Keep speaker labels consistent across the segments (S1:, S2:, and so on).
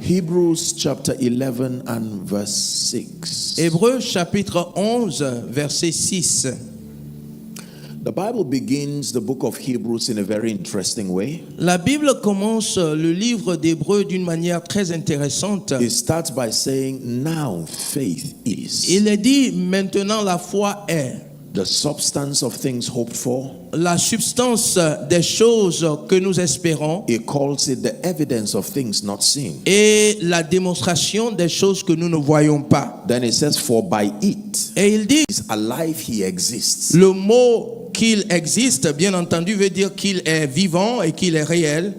S1: Hebrews chapter 11 and verse 6.
S2: Hébreux chapitre 11, verset 6.
S1: The Bible begins the book of Hebrews in a very interesting way.
S2: La Bible commence le livre d'Hébreux d'une manière très intéressante.
S1: It starts by saying, now faith is
S2: Il est dit, maintenant la foi est
S1: the substance of things hoped for.
S2: la substance des choses que nous espérons
S1: It calls it the evidence of things not seen.
S2: et la démonstration des choses que nous ne voyons pas.
S1: Then it says, for by it
S2: Et il dit,
S1: is alive, he exists.
S2: le mot qu'il existe, bien entendu, veut dire qu'il est vivant et qu'il est réel.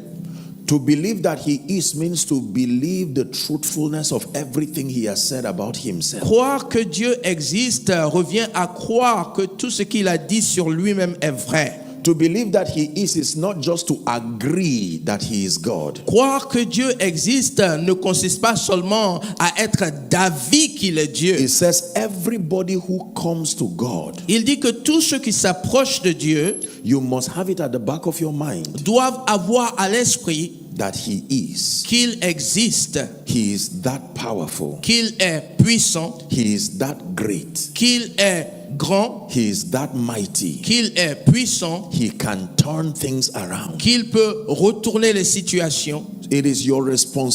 S1: To believe that he is means to believe the truthfulness of everything he has said about himself.
S2: Croire que Dieu existe revient à croire que tout ce qu'il a dit sur lui-même est vrai.
S1: To believe that he is not just to agree that he is God.
S2: Croire que Dieu existe ne consiste pas seulement à être d'avis qu'il est Dieu.
S1: It says everybody who comes to God,
S2: Il dit que tous ceux qui s'approchent de Dieu
S1: you must have it at the back of your mind
S2: doivent avoir à l'esprit
S1: that he is.
S2: qu'il existe,
S1: He is that powerful.
S2: qu'il est puissant,
S1: He is that great.
S2: qu'il est grand,
S1: He is that mighty.
S2: qu'il est puissant,
S1: He can turn things around.
S2: qu'il peut retourner les situations.
S1: It is your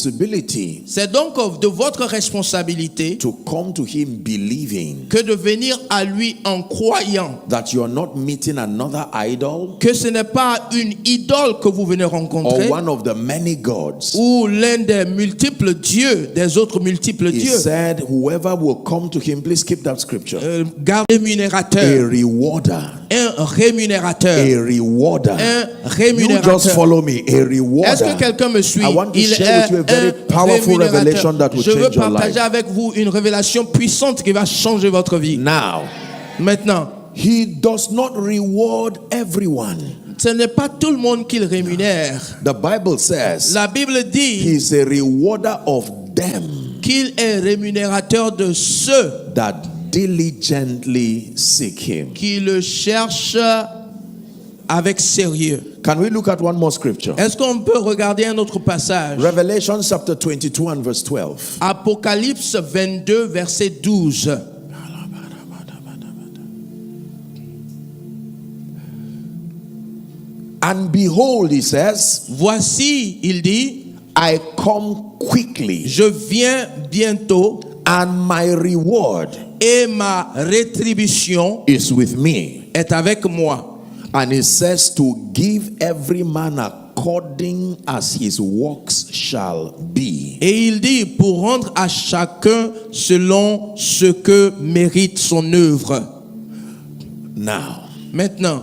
S1: responsibility
S2: C'est donc de votre responsabilité
S1: to come to him believing
S2: que de venir à lui en croyant
S1: that you are not meeting another idol
S2: que ce n'est pas une idole que vous venez
S1: or
S2: rencontrer
S1: one of the many gods.
S2: ou l'un des multiples dieux, des autres multiples
S1: He
S2: dieux.
S1: said, whoever will come to him, please keep that scripture.
S2: Garde
S1: A
S2: rémunérateur,
S1: rewarder.
S2: un rémunérateur,
S1: A rewarder.
S2: un
S1: You
S2: rémunérateur.
S1: just follow me. A
S2: Est-ce
S1: rewarder.
S2: que quelqu'un me suit?
S1: I want to
S2: Il
S1: share with you a very
S2: est
S1: powerful
S2: un
S1: revelation
S2: rémunérateur.
S1: that will
S2: Je veux
S1: change your
S2: partager
S1: life.
S2: avec vous une révélation puissante qui va changer votre vie.
S1: Now,
S2: Maintenant,
S1: he does not reward everyone.
S2: ce n'est pas tout le monde qu'il rémunère.
S1: The Bible says
S2: La Bible dit
S1: he's a rewarder of them
S2: qu'il est rémunérateur de ceux
S1: that diligently seek him.
S2: qui le cherchent avec sérieux.
S1: Can we look at one more scripture?
S2: Est-ce qu'on peut regarder un autre passage?
S1: Revelation chapter 22 and verse 12.
S2: Apocalypse 22, verset 12.
S1: And behold, he says,
S2: Voici, il dit,
S1: I come quickly,
S2: je viens bientôt
S1: and my reward
S2: et ma rétribution
S1: is with me.
S2: est avec moi.
S1: And it says to give every man according as his works shall be.
S2: Et il dit, pour rendre à chacun selon ce que mérite son œuvre.
S1: Now,
S2: Maintenant,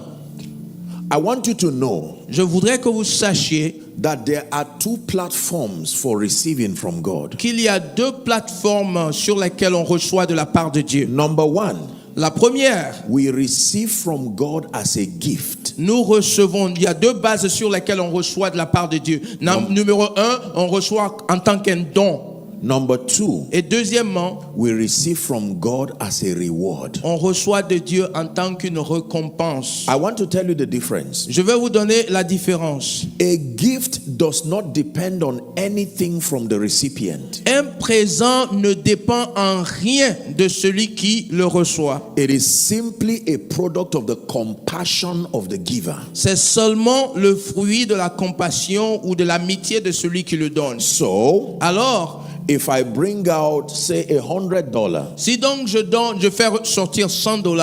S1: I want you to know
S2: je voudrais que vous sachiez
S1: that there are two platforms for receiving from God.
S2: qu'il y a deux plateformes sur lesquelles on reçoit de la part de Dieu.
S1: Number one,
S2: La première,
S1: we receive from God as a gift.
S2: nous recevons, il y a deux bases sur lesquelles on reçoit de la part de Dieu. Numéro un, on reçoit en tant qu'un don.
S1: Number two,
S2: Et deuxièmement,
S1: we receive from God as a reward.
S2: on reçoit de Dieu en tant qu'une récompense.
S1: I want to tell you the difference.
S2: Je vais vous donner la différence.
S1: A gift does not depend on anything from the recipient.
S2: Un présent ne dépend en rien de celui qui le reçoit.
S1: It is simply a product of the compassion of the giver.
S2: C'est seulement le fruit de la compassion ou de l'amitié de celui qui le donne.
S1: So,
S2: Alors,
S1: if I bring out, say, $100
S2: si donc je fais sortir $100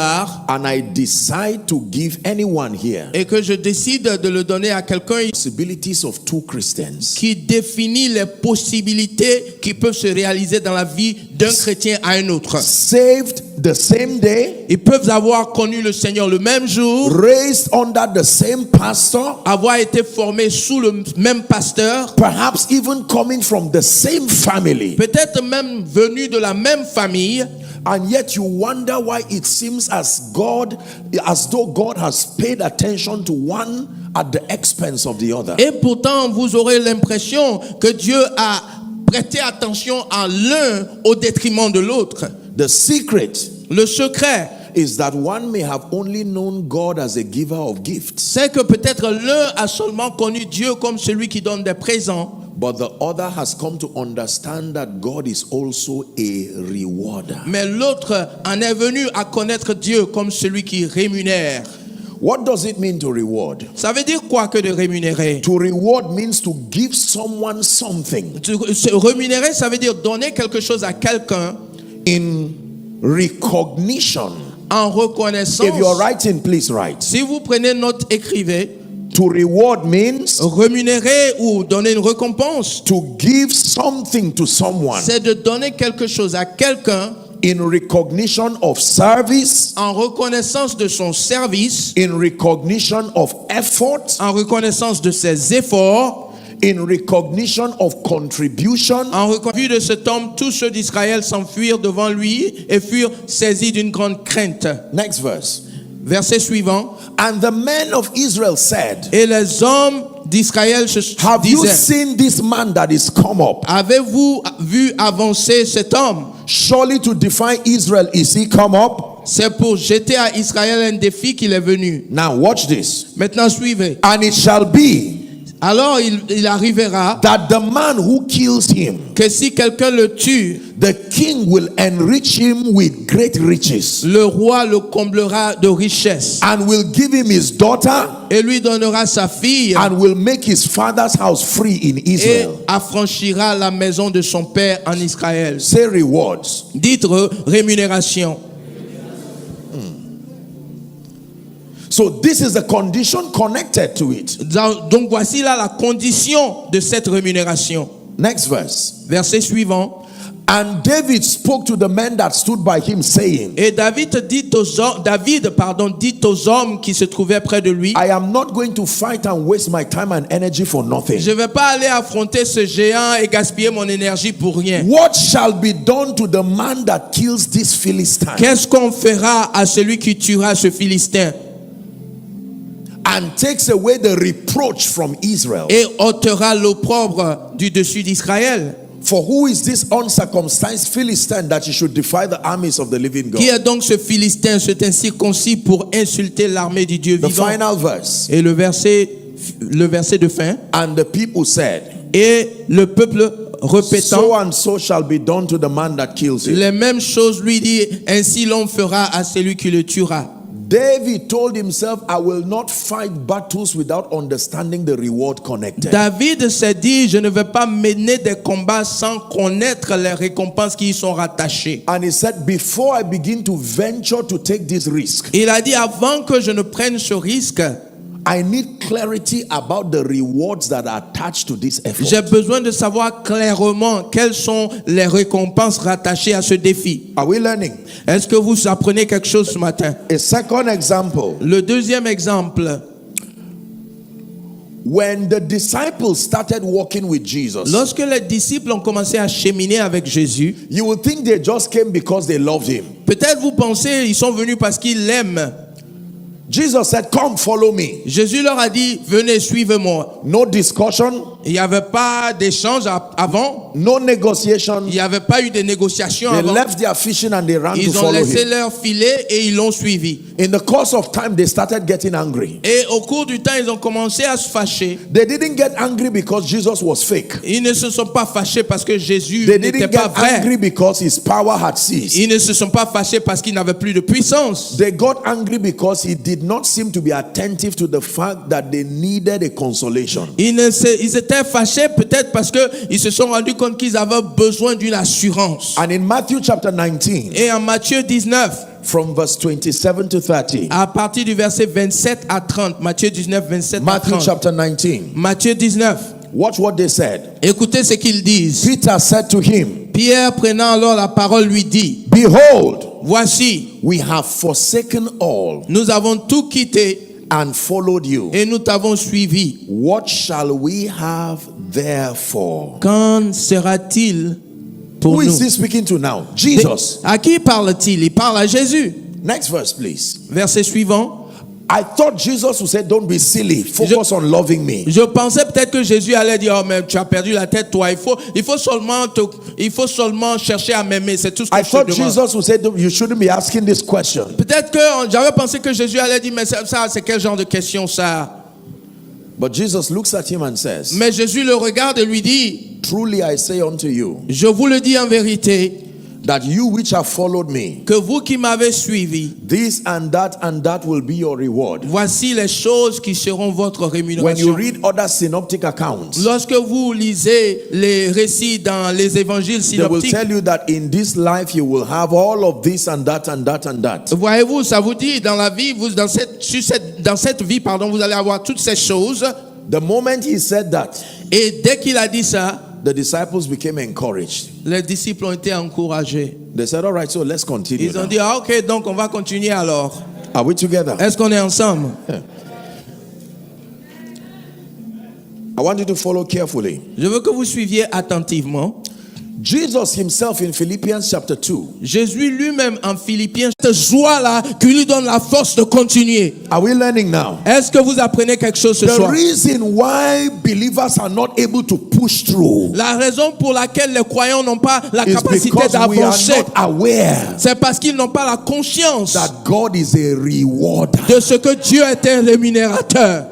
S1: and I decide to give anyone here
S2: et que je décide de le donner à quelqu'un
S1: possibilities of two Christians,
S2: qui définit les possibilités qui peuvent se réaliser dans la vie d'un chrétien à un autre.
S1: saved the same day,
S2: Ils peuvent avoir connu le Seigneur le même jour,
S1: raised under the same pastor,
S2: avoir été formés sous le même pasteur,
S1: perhaps even coming from the same family,
S2: peut-être même venus de la même famille,
S1: and yet you wonder why it seems as though God has paid attention to one at the expense of the other.
S2: et pourtant vous aurez l'impression que Dieu a prêté attention à l'un au détriment de l'autre.
S1: The secret
S2: Le secret,
S1: is that one may have only known God as a giver of gifts,
S2: c'est que peut-être l'un a seulement connu Dieu comme celui qui donne des présents,
S1: But the other has come to understand that God is also a rewarder.
S2: Mais l'autre en est venu à connaître Dieu comme celui qui rémunère.
S1: What does it mean to reward?
S2: Ça veut dire quoi que de rémunérer?
S1: To reward means to give someone something
S2: Se rémunérer, ça veut dire donner quelque chose à quelqu'un
S1: in recognition.
S2: en reconnaissance.
S1: If you're writing, please write.
S2: Si vous prenez note, écrivez.
S1: To reward means
S2: Rémunérer ou donner une récompense,
S1: to give something to someone
S2: c'est de donner quelque chose à quelqu'un
S1: in recognition of service,
S2: en reconnaissance de son service,
S1: in recognition of effort,
S2: en reconnaissance de ses efforts,
S1: in recognition of contribution.
S2: en reconnaissance de cet homme. Tous ceux d'Israël s'enfuirent devant lui et furent saisis d'une grande crainte.
S1: Next verse.
S2: Verset suivant.
S1: And the men of Israel said,
S2: Et les hommes d'Israël se
S1: have you
S2: disaient,
S1: seen this man that is come up?
S2: avez-vous vu avancer cet homme?
S1: Surely to defy Israel is he come up?
S2: C'est pour jeter à Israël un défi qu'il est venu.
S1: Now watch this.
S2: Maintenant suivez.
S1: And it shall be
S2: Alors il arrivera
S1: that the man who kills him,
S2: que si quelqu'un le tue,
S1: the king will enrich him with great riches,
S2: le roi le comblera de richesses
S1: and will give him his daughter,
S2: et lui donnera sa fille
S1: and will make his father's house free in
S2: et
S1: Israel.
S2: affranchira la maison de son père en Israël.
S1: Say rewards.
S2: Dites rémunération.
S1: So this is the condition connected to it.
S2: Donc voici là la condition de cette rémunération.
S1: Next verse.
S2: Verset suivant.
S1: And David spoke to the men that stood by him, saying,
S2: Et David dit aux hommes qui se trouvaient près de lui,
S1: I am not going to fight and waste my time and energy for nothing.
S2: je ne vais pas aller affronter ce géant et gaspiller mon énergie pour rien.
S1: What shall be done to the man that kills this Philistine
S2: Qu'est-ce qu'on fera à celui qui tuera ce Philistin
S1: and takes away the reproach from Israel?
S2: et ôtera l'opprobre du dessus d'Israël?
S1: For who is this uncircumcised Philistine that he should defy the armies of the living
S2: Qui
S1: God?
S2: est donc ce Philistin, cet incirconcis pour insulter l'armée du Dieu
S1: The
S2: vivant?
S1: final verse.
S2: Et le verset de fin.
S1: And the people said,
S2: Et le peuple répétant
S1: so and so shall be done to the man that kills him.
S2: les mêmes choses lui dit, ainsi l'on fera à celui qui le tuera.
S1: David told himself, I will not fight battles without understanding the reward connected.
S2: David s'est dit, je ne vais pas mener des combats sans connaître les récompenses qui y sont rattachées.
S1: And he said, before I begin to venture to take this risk,
S2: Il a dit, avant que je ne prenne ce risque,
S1: I need clarity about the rewards that are attached to this effort.
S2: j'ai besoin de savoir clairement quelles sont les récompenses rattachées à ce défi.
S1: Are we learning?
S2: Est-ce que vous apprenez quelque chose ce matin?
S1: A second example.
S2: Le deuxième exemple,
S1: When the disciples started walking with Jesus,
S2: lorsque les disciples ont commencé à cheminer avec Jésus,
S1: you would think they just came because they loved him.
S2: peut-être vous pensez ils sont venus parce qu'ils l'aiment.
S1: Jesus said, come follow me.
S2: Jésus leur a dit, venez, suivez-moi.
S1: No discussion,
S2: Il n'y avait pas d'échange avant.
S1: no negotiation.
S2: Il n'y avait pas eu de négociation
S1: They
S2: avant.
S1: left their fishing and they ran to
S2: Ils ont
S1: follow
S2: laissé
S1: him.
S2: leur filet et ils l'ont suivi.
S1: In the course of time, they started getting angry.
S2: Et au cours du temps, ils ont commencé à se fâcher.
S1: They didn't get angry because Jesus was fake.
S2: Ils ne se sont pas fâchés parce que Jésus
S1: They
S2: n'était
S1: didn't
S2: pas
S1: get
S2: vrai.
S1: angry because his power had ceased.
S2: Ils ne se sont pas fâchés parce qu'il n'avait plus de puissance.
S1: They got angry because he did not seem to be attentive to the fact that they needed a consolation.
S2: Ils étaient fâchés peut-être parce qu'ils se sont rendus compte qu'ils avaient besoin d'une assurance.
S1: And in Matthew chapter 19,
S2: Et en Matthieu 19,
S1: from verse 27 to 30,
S2: à partir du verset 27 à 30, Matthieu 19, 27 à
S1: Matthew
S2: 30.
S1: chapter 19,
S2: Matthieu 19,
S1: watch what they said.
S2: écoutez ce qu'ils disent.
S1: Peter said to him,
S2: Pierre, prenant alors la parole, lui dit,
S1: behold,
S2: voici,
S1: we have forsaken all
S2: nous avons tout quitté
S1: and followed you.
S2: et nous t'avons suivi.
S1: What shall we have therefore?
S2: Qu'en sera-t-il pour
S1: Who
S2: nous?
S1: is he speaking to now? Jesus.
S2: À qui parle-t-il? Il parle à Jésus.
S1: Next verse, please.
S2: Verset suivant.
S1: I thought Jesus would say, don't be silly. Focus on loving me.
S2: Je pensais peut-être que Jésus allait dire, oh mais tu as perdu la tête toi. Il faut seulement chercher à m'aimer. C'est tout ce que
S1: I
S2: je te
S1: thought
S2: demande.
S1: Jesus would say, you shouldn't be asking this question.
S2: Peut-être que j'avais pensé que Jésus allait dire, mais ça c'est quel genre de question ça?
S1: But Jesus looks at him and says,
S2: Mais Jésus le regarde et lui dit,
S1: truly I say unto you,
S2: je vous le dis en vérité,
S1: that you which have followed me,
S2: que vous qui m'avez suivi,
S1: this and that will be your reward.
S2: voici les choses qui seront votre
S1: When you
S2: rémunération.
S1: read other synoptic accounts,
S2: Lorsque vous lisez les récits dans les évangiles
S1: they will
S2: synoptiques,
S1: tell you that in this life you will have all of this and that and that and that.
S2: voyez-vous, ça vous dit, dans la vie, dans cette vie, vous allez avoir toutes ces choses.
S1: The moment he said that,
S2: Et dès qu'il a dit ça,
S1: the disciples became encouraged.
S2: les disciples ont été encouragés.
S1: They said, all right, so let's continue.
S2: Ils ont
S1: now.
S2: dit, ah, ok, donc on va continuer alors.
S1: Are we together?
S2: Est-ce qu'on est ensemble?
S1: I want you to follow carefully.
S2: Je veux que vous suiviez attentivement.
S1: Jesus himself in Philippians chapter 2.
S2: Jésus lui-même en Philippiens, cette joie-là qui lui donne la force de continuer.
S1: Are we learning now?
S2: Est-ce que vous apprenez quelque chose ce
S1: The
S2: soir?
S1: reason why believers are not able to push through
S2: La raison pour laquelle les croyants n'ont pas la
S1: is
S2: capacité
S1: because we are
S2: d'avancer,
S1: not aware
S2: c'est parce qu'ils n'ont pas la conscience
S1: that God is a rewarder.
S2: de ce que Dieu est un rémunérateur.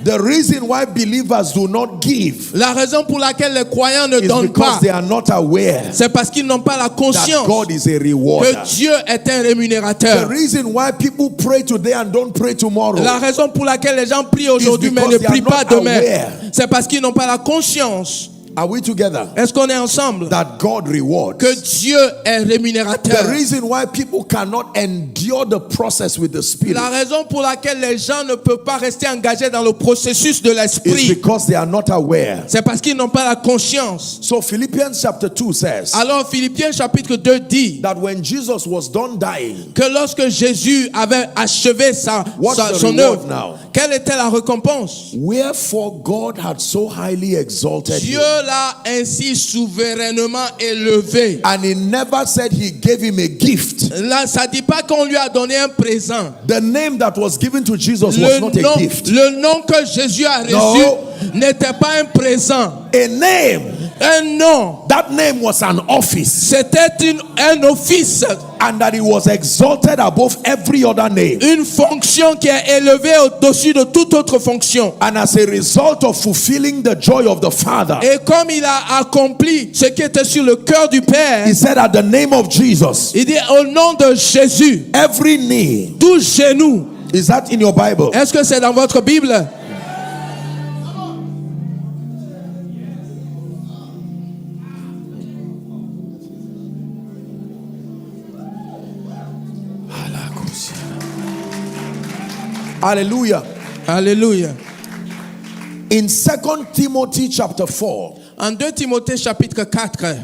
S1: The reason why believers do not give
S2: La raison pour laquelle les croyants ne
S1: is
S2: donnent pas,
S1: because they are not aware
S2: c'est parce qu'ils n'ont pas la
S1: that
S2: conscience
S1: God is a rewarder.
S2: que Dieu est un
S1: The
S2: rémunérateur.
S1: reason why people pray today and don't pray tomorrow
S2: La raison pour laquelle les gens prient aujourd'hui mais ne
S1: because they are
S2: prient pas
S1: not
S2: demain,
S1: aware.
S2: c'est parce qu'ils n'ont pas la conscience.
S1: Are we together?
S2: Est-ce qu'on est ensemble?
S1: That God rewards.
S2: Que Dieu est rémunérateur.
S1: The reason why people cannot endure the process with the Spirit
S2: La raison pour laquelle les gens ne peuvent pas rester engagés dans le processus de
S1: is
S2: l'esprit,
S1: because they are not aware.
S2: c'est parce qu'ils n'ont pas la conscience.
S1: So Philippians chapter 2 says
S2: Alors Philippiens chapitre 2 dit
S1: that when Jesus was done dying,
S2: que lorsque Jésus avait achevé
S1: What's the
S2: son
S1: reward
S2: œuvre,
S1: now?
S2: quelle était la récompense?
S1: wherefore God had so highly exalted
S2: Dieu
S1: him.
S2: l'a ainsi souverainement élevé.
S1: And he never said he gave him a gift.
S2: Là, ça dit pas qu'on lui a donné un présent.
S1: The name that was given to Jesus was not a gift.
S2: Le nom que Jésus a reçu
S1: No.
S2: n'était pas un présent.
S1: A name.
S2: Un nom.
S1: That name was an office.
S2: C'était un office.
S1: And that he was exalted above every other name.
S2: Une fonction qui est élevée au-dessus de toute autre fonction.
S1: And as a result of fulfilling the joy of the Father,
S2: Et comme il a accompli ce qui était sur le cœur du Père,
S1: he said at the name of Jesus,
S2: il dit au nom de Jésus,
S1: every knee.
S2: tout genou.
S1: Is that in your Bible?
S2: Est-ce que c'est dans votre Bible?
S1: Hallelujah.
S2: Alléluia.
S1: In 2 Timothy chapter 4,
S2: En 2 Timothée chapitre 4,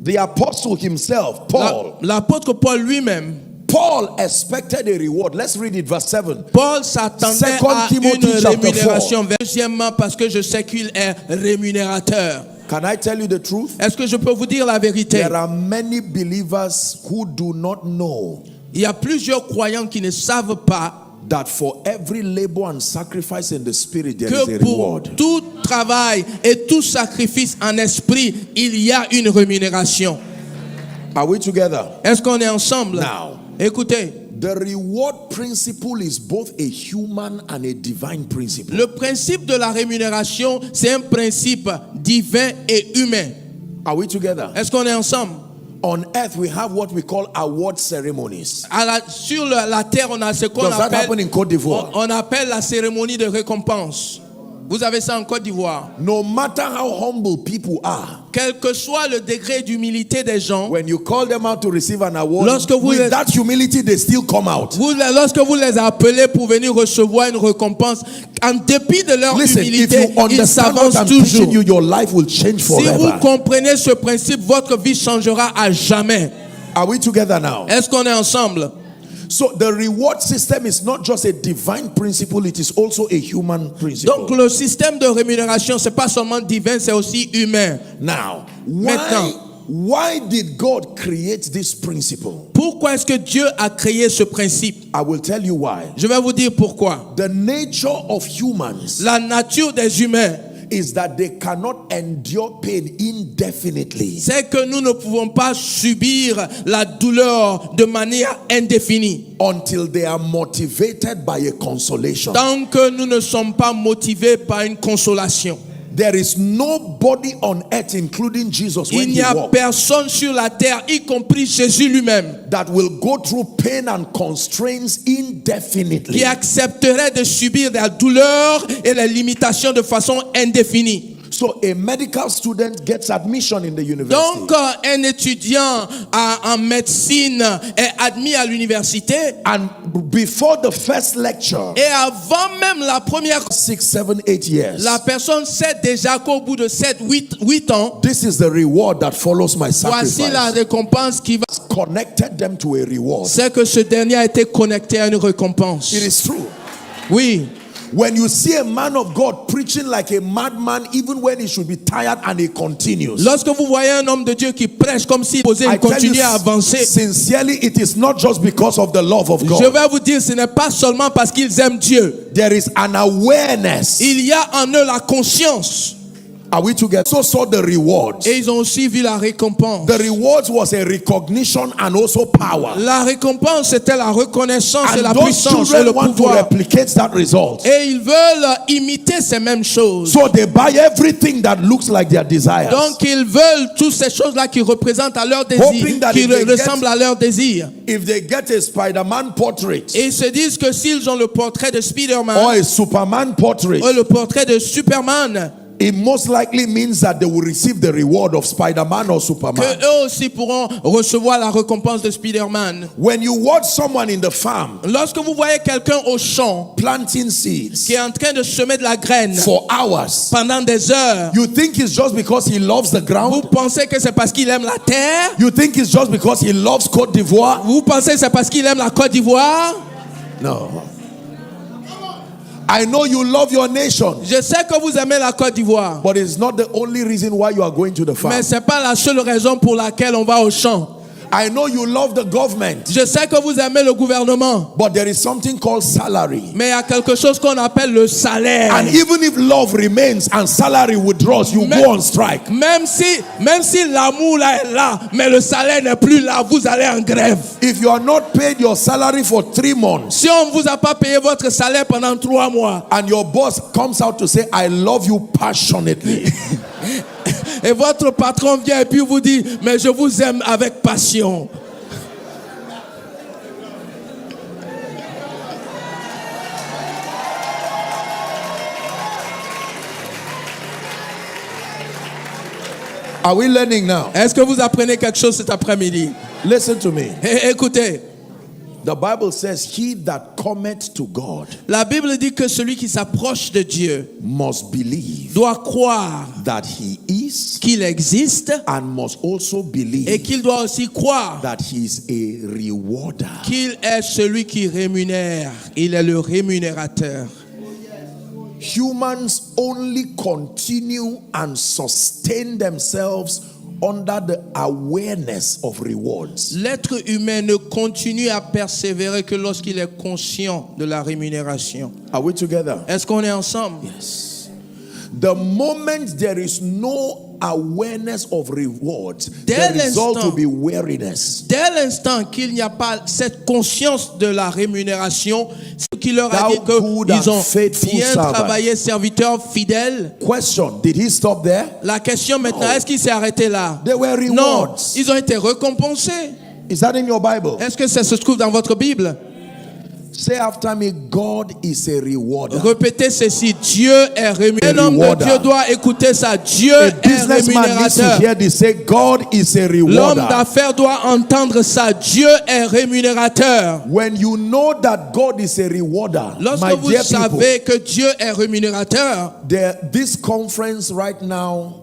S1: the apostle himself, Paul,
S2: l'apôtre Paul lui-même,
S1: Paul expected a reward. Let's read it, verse 7.
S2: Paul s'attendait
S1: 2
S2: à
S1: Timothy
S2: une
S1: chapter
S2: rémunération. Deuxièmement, parce que je sais qu'il est rémunérateur.
S1: Can I tell you the truth?
S2: Est-ce que je peux vous dire la vérité?
S1: There are many believers who do not know
S2: Il y a plusieurs croyants qui ne savent pas
S1: that for every labor and sacrifice in the Spirit, there is a
S2: que pour
S1: reward.
S2: tout travail et tout sacrifice en esprit, il y a une rémunération.
S1: Are we together?
S2: Est-ce qu'on est ensemble?
S1: Now,
S2: Écoutez,
S1: the reward principle is both a human and a divine principle.
S2: le principe de la rémunération, c'est un principe divin et humain.
S1: Are we together?
S2: Est-ce qu'on est ensemble?
S1: On earth, we have what we call award ceremonies.
S2: Sur la terre, on a ce qu'on
S1: Does that happen
S2: appelle,
S1: in Côte d'Ivoire?
S2: on appelle la cérémonie de récompense. Vous avez ça en Côte d'Ivoire.
S1: No matter how humble people are,
S2: Quel que soit le degré d'humilité des gens,
S1: when you call them out to receive an award,
S2: Lorsque vous
S1: with
S2: êtes-
S1: that humility, they still come out.
S2: lorsque vous les appelez pour venir recevoir une récompense, en dépit de leur
S1: Listen, if
S2: humilité,
S1: you
S2: ils
S1: understand what
S2: s'avancent
S1: I'm teaching
S2: toujours.
S1: you, your life will change
S2: Si vous
S1: forever.
S2: comprenez ce principe, votre vie changera à jamais.
S1: Are we together now?
S2: Est-ce qu'on est ensemble?
S1: So the reward system is not just a divine principle, it is also a human principle.
S2: Donc le système de rémunération, c'est pas seulement divin, c'est aussi humain.
S1: Now,
S2: Maintenant.
S1: why did God create this principle?
S2: Pourquoi est-ce que Dieu a créé ce principe?
S1: I will tell you why.
S2: Je vais vous dire pourquoi.
S1: The nature of humans
S2: La nature des humains
S1: is that they cannot endure pain indefinitely.
S2: C'est que nous ne pouvons pas subir la douleur de manière indéfinie.
S1: Until they are motivated by a consolation.
S2: Tant que nous ne sommes pas motivés par une consolation.
S1: There is nobody on earth, including Jesus, when
S2: Il
S1: he
S2: n'y a
S1: walked,
S2: personne sur la terre, y compris Jésus lui-même,
S1: that will go through pain and constraints indefinitely.
S2: qui accepterait de subir la douleur et les limitations de façon indéfinie.
S1: So a medical student gets admission in the university.
S2: Donc, un étudiant en médecine est admis à l'université.
S1: And before the first lecture,
S2: Et avant même la première,
S1: 6, 7, 8 years,
S2: la personne sait déjà qu'au bout de 8 ans,
S1: this is the reward that follows my
S2: voici la
S1: sacrifice.
S2: récompense qui va.
S1: Connected them to a reward.
S2: C'est que ce dernier a été connecté à une récompense.
S1: It is true.
S2: Oui.
S1: When you see a man of God preaching like a madman, even when he should be tired, and he continues,
S2: Lorsque vous voyez un homme de Dieu qui prêche comme s'il posait,
S1: I
S2: il
S1: tell you
S2: continue à avancer.
S1: sincerely, it is not just because of the love of
S2: Je
S1: God.
S2: vais vous dire, ce n'est pas seulement parce qu'ils aiment Dieu.
S1: There is an awareness.
S2: Il y a en eux la conscience.
S1: Are we together? So saw the rewards.
S2: Et ils ont aussi vu la récompense.
S1: The rewards was a recognition and also power.
S2: La récompense, c'était la reconnaissance et
S1: And
S2: la
S1: those
S2: puissance et le
S1: children want to
S2: pouvoir.
S1: replicate that result.
S2: Et ils veulent imiter ces mêmes choses.
S1: So they buy everything that looks like their desires.
S2: Donc ils veulent toutes ces choses-là qui représentent à leur désir,
S1: Hoping that
S2: qui
S1: if they
S2: ressemblent à leur désir.
S1: If they get a Spider-Man portrait
S2: Et ils se disent que s'ils ont le portrait de
S1: or
S2: Spider-Man
S1: a Superman portrait,
S2: ou le portrait de Superman,
S1: it most likely means that they will receive the reward of Spider-Man or Superman.
S2: que eux aussi pourront recevoir la récompense de Spider-Man.
S1: When you watch someone in the farm
S2: Lorsque vous voyez quelqu'un au champ
S1: planting seeds
S2: qui est en train de semer de la graine
S1: for hours,
S2: pendant des heures,
S1: you think it's just because he loves the
S2: vous
S1: ground?
S2: pensez que c'est parce qu'il aime la terre?
S1: You think it's just because he loves Côte d'Ivoire?
S2: Vous pensez que c'est parce qu'il aime la Côte d'Ivoire?
S1: No. I know you love your nation,
S2: Je sais que vous aimez la Côte d'Ivoire,
S1: but it's not the only reason why you are going to the farm.
S2: mais ce n'est pas la seule raison pour laquelle on va au champ.
S1: I know you love the government,
S2: Je sais que vous aimez le gouvernement,
S1: but there is something called salary.
S2: mais il y a quelque chose qu'on appelle le salaire.
S1: And even if love remains and salary withdraws, you go on strike.
S2: Même si l'amour là est là, mais le salaire n'est plus là, vous allez en grève.
S1: If you are not paid your salary for 3 months
S2: Si on ne vous a pas payé votre salaire pendant 3 mois,
S1: and your boss comes out to say, I love you passionately,
S2: et votre patron vient et puis vous dit, mais je vous aime avec passion.
S1: are we learning now?
S2: Est-ce que vous apprenez quelque chose cet après-midi?
S1: Listen to me.
S2: Écoutez,
S1: The Bible says, he that cometh to God
S2: la Bible dit que celui qui s'approche de Dieu
S1: must believe
S2: doit croire
S1: that he is,
S2: qu'il existe
S1: and must also
S2: et
S1: believe
S2: qu'il doit aussi croire
S1: that he is a rewarder.
S2: qu'il est celui qui rémunère. Il est le rémunérateur.
S1: Humans only continue and sustain themselves under the awareness of rewards.
S2: L'être humain ne continue à persévérer que lorsqu'il est conscient de la rémunération.
S1: Are we together?
S2: Est-ce qu'on est ensemble?
S1: Yes. The moment there is no awareness of rewards,
S2: Dès
S1: the result
S2: l'instant-
S1: will be weariness.
S2: Dès l'instant qu'il n'y a pas cette conscience de la rémunération, ce qui leur a
S1: Thou
S2: dit
S1: good
S2: qu'ils ont
S1: and faithful
S2: bien
S1: servant.
S2: travaillé, serviteurs fidèles.
S1: Question, did he stop there?
S2: La question maintenant, est-ce qu'il s'est arrêté là?
S1: There were
S2: Non,
S1: rewards.
S2: ils ont été récompensés.
S1: Is that in your Bible?
S2: Est-ce que ça se trouve dans votre Bible?
S1: Say after me, God is a rewarder.
S2: Répétez ceci, Dieu est rémunérateur. Un homme de
S1: Rewarder.
S2: Dieu doit écouter ça. Dieu
S1: A
S2: est
S1: businessman needs to
S2: rémunérateur.
S1: hear this. Say, God is a
S2: L'homme
S1: rewarder.
S2: d'affaires doit entendre ça. Dieu est rémunérateur.
S1: When you know that God is a rewarder,
S2: Lorsque
S1: my
S2: vous
S1: dear people,
S2: savez que Dieu est rémunérateur,
S1: this conference right now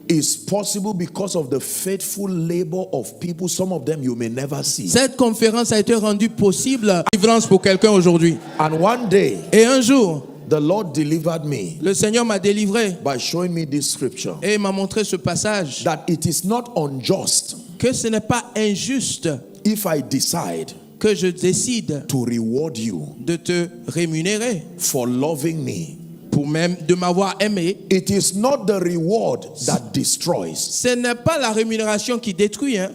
S1: is possible because of the faithful labor of people. Some of them you may never see.
S2: cette conférence a été rendue possible. Délivrance pour quelqu'un aujourd'hui.
S1: And one day,
S2: Et un jour,
S1: the Lord delivered me
S2: le Seigneur m'a délivré
S1: by showing me this scripture.
S2: et m'a montré ce passage.
S1: That it is not unjust
S2: Que ce n'est pas injuste
S1: if I decide
S2: que je décide
S1: to reward you
S2: de te rémunérer
S1: for loving me
S2: de m'avoir aimé.
S1: It is not the reward that destroys.
S2: Ce n'est pas la rémunération qui détruit, hein.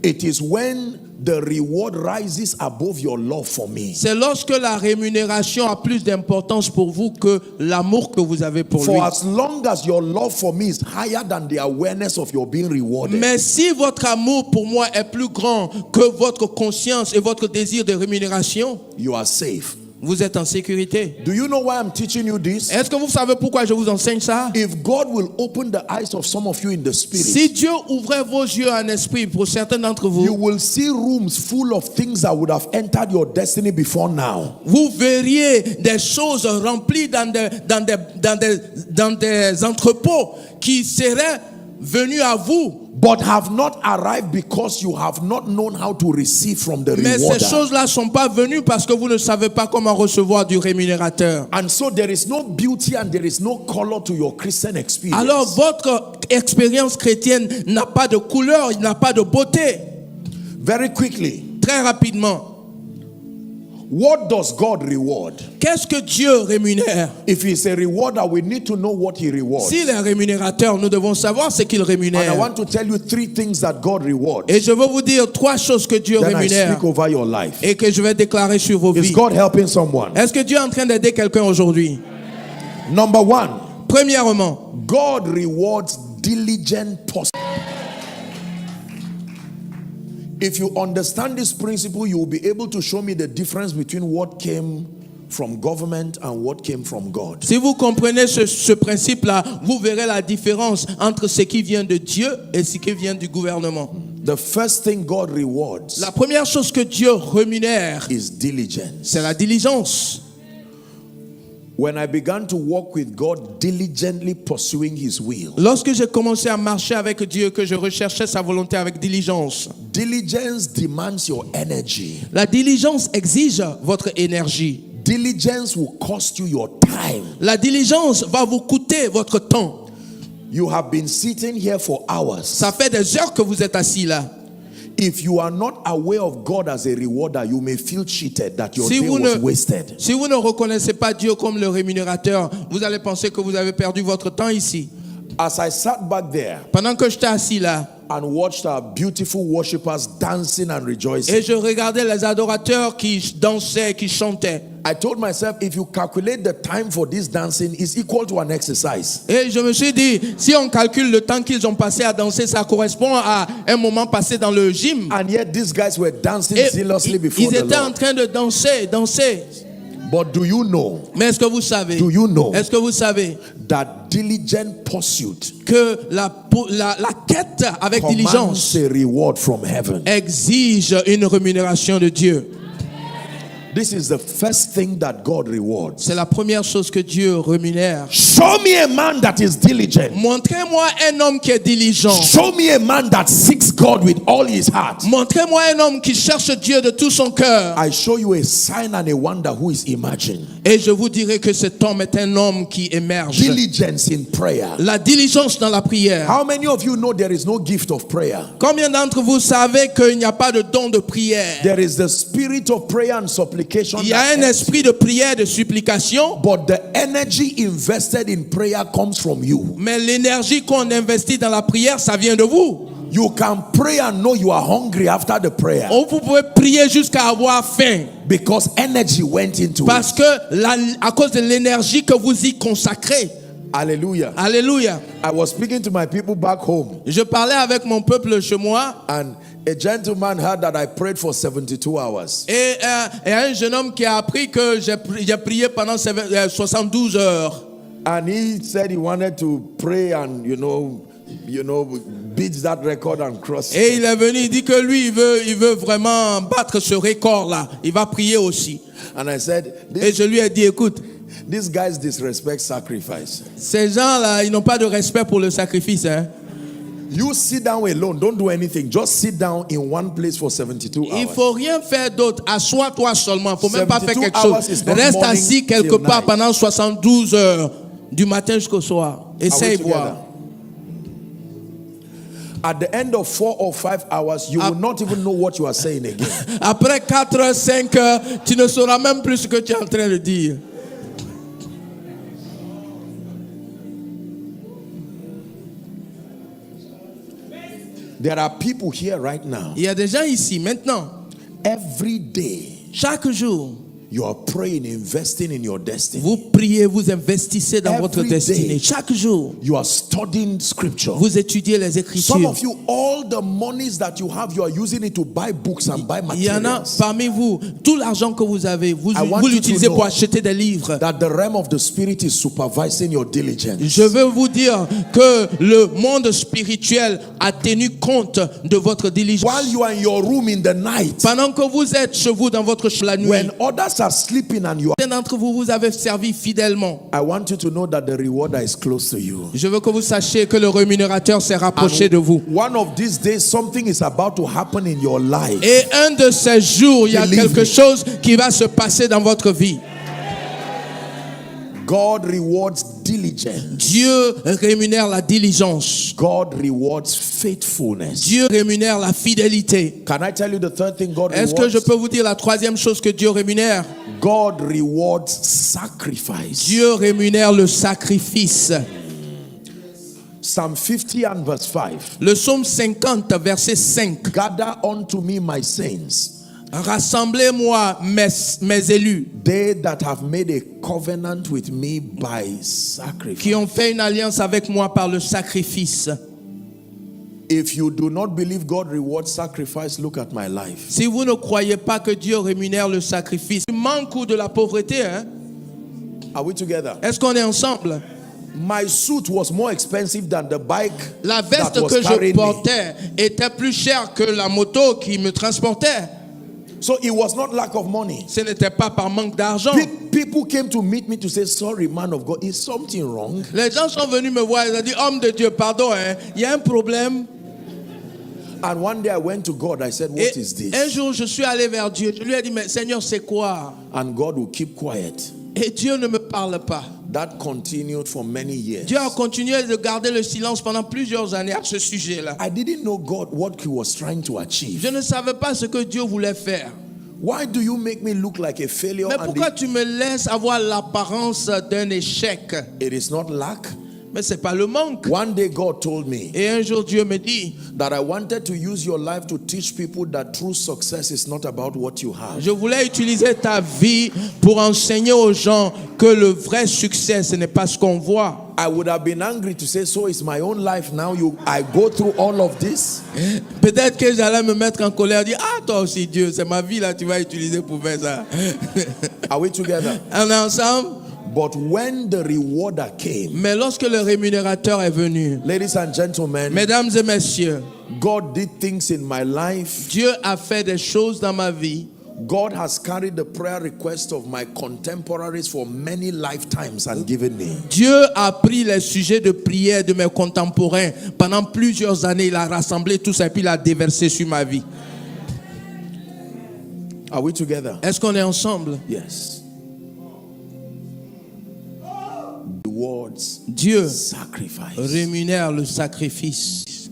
S1: It is when the reward rises above your love for me.
S2: C'est lorsque la rémunération a plus d'importance pour vous que l'amour que vous avez pour lui.
S1: For as long as your love for me is higher than the awareness of your being rewarded,
S2: Mais si votre amour pour moi est plus grand que votre conscience et votre désir de rémunération,
S1: you are safe.
S2: vous êtes en sécurité.
S1: Do you know why I'm teaching you this?
S2: Est-ce que vous savez pourquoi je vous enseigne ça?
S1: If God will open the eyes of some of you in the spirit,
S2: Si Dieu ouvrait vos yeux en esprit pour certains d'entre vous,
S1: you will see rooms full of things that would have entered your destiny before now.
S2: vous verriez des choses remplies dans des entrepôts qui seraient venus à vous.
S1: But have not arrived because you have not known how to receive from the
S2: Mais ces
S1: rewarder.
S2: choses-là ne sont pas venues parce que vous ne savez pas comment recevoir du rémunérateur.
S1: And so there is no beauty and there is no color to your Christian experience.
S2: Alors votre expérience chrétienne n'a pas de couleur, il n'a pas de beauté.
S1: Very quickly,
S2: Très rapidement,
S1: what does God reward?
S2: qu'est-ce que Dieu rémunère?
S1: If he's a rewarder, we need to know what he rewards.
S2: S'il est rémunérateur, nous devons savoir ce qu'il
S1: And I
S2: rémunère.
S1: want to tell you 3 things that God rewards.
S2: Et je veux vous dire 3 choses que Dieu
S1: Then I
S2: rémunère
S1: speak over your life.
S2: et que je vais déclarer sur vos
S1: Is
S2: vies.
S1: God helping someone?
S2: Est-ce que Dieu est en train d'aider quelqu'un aujourd'hui?
S1: Number 1,
S2: Premièrement,
S1: God rewards diligent pursuit. If you understand this principle, you will be able to show me the difference between what came from government and what came from God.
S2: si vous comprenez ce principe-là, vous verrez la différence entre ce qui vient de Dieu et ce qui vient du gouvernement.
S1: The first thing God rewards
S2: La première chose que Dieu rémunère,
S1: is diligence.
S2: c'est la diligence.
S1: When I began to walk with God, diligently pursuing his will,
S2: Lorsque j'ai commencé à marcher avec Dieu, que je recherchais sa volonté avec diligence,
S1: diligence demands your energy.
S2: la diligence exige votre énergie.
S1: Diligence will cost you your time.
S2: La diligence va vous coûter votre temps.
S1: You have been sitting here for hours.
S2: Ça fait des heures que vous êtes assis là.
S1: If you are not aware of God as a rewarder, you may feel cheated that your
S2: Si
S1: day
S2: vous
S1: was
S2: ne-
S1: wasted.
S2: Si vous ne reconnaissez pas Dieu comme le rémunérateur, vous allez penser que vous avez perdu votre temps ici.
S1: As I sat back there
S2: Pendant que j'étais assis là,
S1: and watched our beautiful worshipers dancing and rejoicing,
S2: et je regardais les adorateurs qui dansaient, qui chantaient.
S1: I told myself, if you calculate the time for this dancing, it's equal to an exercise.
S2: Et je me suis dit, si on calcule le temps qu'ils ont passé à danser, ça correspond à un moment passé dans le gym.
S1: And yet these guys were dancing
S2: Et
S1: zealously before
S2: ils
S1: the
S2: étaient en
S1: Lord.
S2: train de danser.
S1: But do you know
S2: Mais est-ce que vous savez,
S1: Do you know
S2: est-ce que vous savez
S1: that diligent pursuit
S2: que la quête avec
S1: commands
S2: diligence
S1: a reward from heaven?
S2: exige une rémunération de Dieu?
S1: This is the first thing that God rewards.
S2: C'est la première chose que Dieu rémunère.
S1: Show me a man that is diligent.
S2: Montrez-moi un homme qui est diligent.
S1: Show me a man that seeks God with all his heart.
S2: Montrez-moi un homme qui cherche Dieu de tout son cœur.
S1: I show you a sign and a wonder who is emerging.
S2: Et je vous dirai que cet homme est un homme qui émerge.
S1: Diligence in prayer.
S2: La diligence dans la prière.
S1: How many of you know there is no gift of prayer?
S2: Combien d'entre vous savez qu'il n'y a pas de don de prière?
S1: There is the spirit of prayer and supplication.
S2: Il y a un esprit de prière, de supplication.
S1: But the energy invested in prayer comes from you.
S2: Mais l'énergie qu'on investit dans la prière, ça vient de vous.
S1: You can pray and know you are hungry after the prayer
S2: Vous pouvez prier jusqu'à avoir faim.
S1: because energy went into
S2: Parce
S1: it.
S2: que à cause de l'énergie que vous y consacrez.
S1: Hallelujah.
S2: Alléluia.
S1: I was speaking to my people back home,
S2: Je parlais avec mon peuple chez moi.
S1: and a gentleman heard that I prayed for 72 hours.
S2: Et un jeune homme qui a appris que j'ai prié pendant 72 heures.
S1: And he said he wanted to pray and you know beat that record and cross.
S2: Et il est venu, il dit que lui, il veut vraiment battre ce record-là. Il va prier aussi.
S1: And I said,
S2: Et je lui ai dit, écoute,
S1: these guys disrespect sacrifice.
S2: ces gens-là, ils n'ont pas de respect pour le sacrifice. Hein.
S1: You sit down alone, don't do anything. Just sit down in one place for 72
S2: Il
S1: hours.
S2: faut rien faire d'autre. Assois-toi seulement. Il ne faut même pas faire
S1: 72
S2: quelque
S1: hours
S2: chose.
S1: is not
S2: Reste
S1: morning
S2: assis quelque
S1: till
S2: part
S1: night.
S2: pendant 72 heures, du matin jusqu'au soir. Essaye
S1: together?
S2: voir.
S1: At the end of 4 or 5 hours, you will not even know what you are saying again.
S2: Après 4 heures, 5 heures, tu ne sauras même plus ce que tu es en train de dire.
S1: There are people here right now.
S2: Il y a des gens ici maintenant.
S1: Every day,
S2: Chaque jour,
S1: you are praying, investing in your destiny.
S2: vous priez, vous investissez dans votre
S1: Every
S2: destinée.
S1: day.
S2: Chaque jour,
S1: You are studying scripture.
S2: vous étudiez les
S1: Some
S2: Écritures.
S1: of you, all the monies that you have, you are using it to buy books and buy
S2: Il y en a
S1: materials.
S2: parmi vous, tout l'argent que vous avez, vous
S1: I want
S2: vous
S1: you to
S2: l'utilisez
S1: know
S2: pour acheter des livres.
S1: That the realm of the spirit is supervising your diligence.
S2: Je veux vous dire que le monde spirituel a tenu compte de votre diligence.
S1: While you are in your room in the night,
S2: Pendant que vous êtes chez vous dans votre chambre la nuit,
S1: when others are sleeping and you are,
S2: certains d'entre vous, vous avez servi fidèlement.
S1: I want you to know that the rewarder is close to you.
S2: Je veux que vous sachiez que le rémunérateur s'est rapproché de vous.
S1: One of these days, something is about to happen in your life.
S2: Et un de ces jours, il y a
S1: Believe
S2: quelque
S1: me.
S2: chose qui va se passer dans votre vie.
S1: God rewards diligence.
S2: Dieu rémunère la diligence.
S1: God rewards faithfulness.
S2: Dieu rémunère la fidélité.
S1: Can I tell you the third thing God
S2: Est-ce que je
S1: rewards?
S2: peux vous dire la troisième chose que Dieu rémunère?
S1: God rewards sacrifice.
S2: Dieu rémunère le sacrifice.
S1: Psalm 50 and verse 5.
S2: Le psaume 50, verset 5.
S1: Gather unto me my saints,
S2: Rassemblez-moi mes élus
S1: they that have made a covenant with me by sacrifice.
S2: qui ont fait une alliance avec moi par le sacrifice.
S1: If you do not believe God rewards sacrifice, look at my life.
S2: Si vous ne croyez pas que Dieu rémunère le sacrifice, du manque ou de la pauvreté, hein?
S1: Are we together?
S2: Est-ce qu'on est ensemble?
S1: My suit was more expensive than the bike
S2: La veste
S1: that was
S2: que je
S1: carrying me.
S2: portais était plus chère que la moto qui me transportait.
S1: So it was not lack of money.
S2: Ce n'était pas par manque d'argent.
S1: People came to meet me to say, sorry, man of God, is something wrong?
S2: Les gens sont venus me voir, ils ont dit, homme de Dieu, pardon, hein, il y a un problème.
S1: And one day I went to God, I said, what is
S2: Et un
S1: this?
S2: jour, je suis allé vers Dieu. Je lui ai dit, mais Seigneur, c'est quoi?
S1: And God will keep quiet.
S2: Et Dieu ne me parle pas.
S1: That continued for many years.
S2: Dieu a continué de garder le silence pendant plusieurs années à ce sujet-là.
S1: I didn't know God what he was trying to achieve.
S2: Je ne savais pas ce que Dieu voulait faire.
S1: Why do you make me look like a failure?
S2: Mais
S1: And
S2: pourquoi tu me laisses avoir l'apparence d'un échec?
S1: it is not lack.
S2: Mais c'est pas le manque.
S1: One day God told me
S2: Et un jour, Dieu me dit,
S1: that I wanted to use your life to teach people that true success is not about what you have.
S2: je voulais utiliser ta vie pour enseigner aux gens que le vrai succès, ce n'est pas ce qu'on voit.
S1: I would have been angry to say, so it's my own life now. I go through all of this.
S2: Peut-être que j'allais me mettre en colère, dire, ah toi aussi Dieu, c'est ma vie là, tu vas utiliser pour faire ça.
S1: Are we together?
S2: On est ensemble?
S1: But when the rewarder came,
S2: Mais lorsque le rémunérateur est venu,
S1: ladies and gentlemen,
S2: mesdames et messieurs,
S1: God did things in my life.
S2: Dieu a fait des choses dans ma vie.
S1: God has carried the prayer request of my contemporaries for many lifetimes and given me.
S2: Dieu a pris les sujets de prière de mes contemporains. Pendant plusieurs années, il a rassemblé tout ça et puis il a déversé sur ma vie.
S1: Are we together?
S2: Est-ce qu'on est ensemble?
S1: Yes. Rewards
S2: Dieu
S1: sacrifice.
S2: rémunère le sacrifice.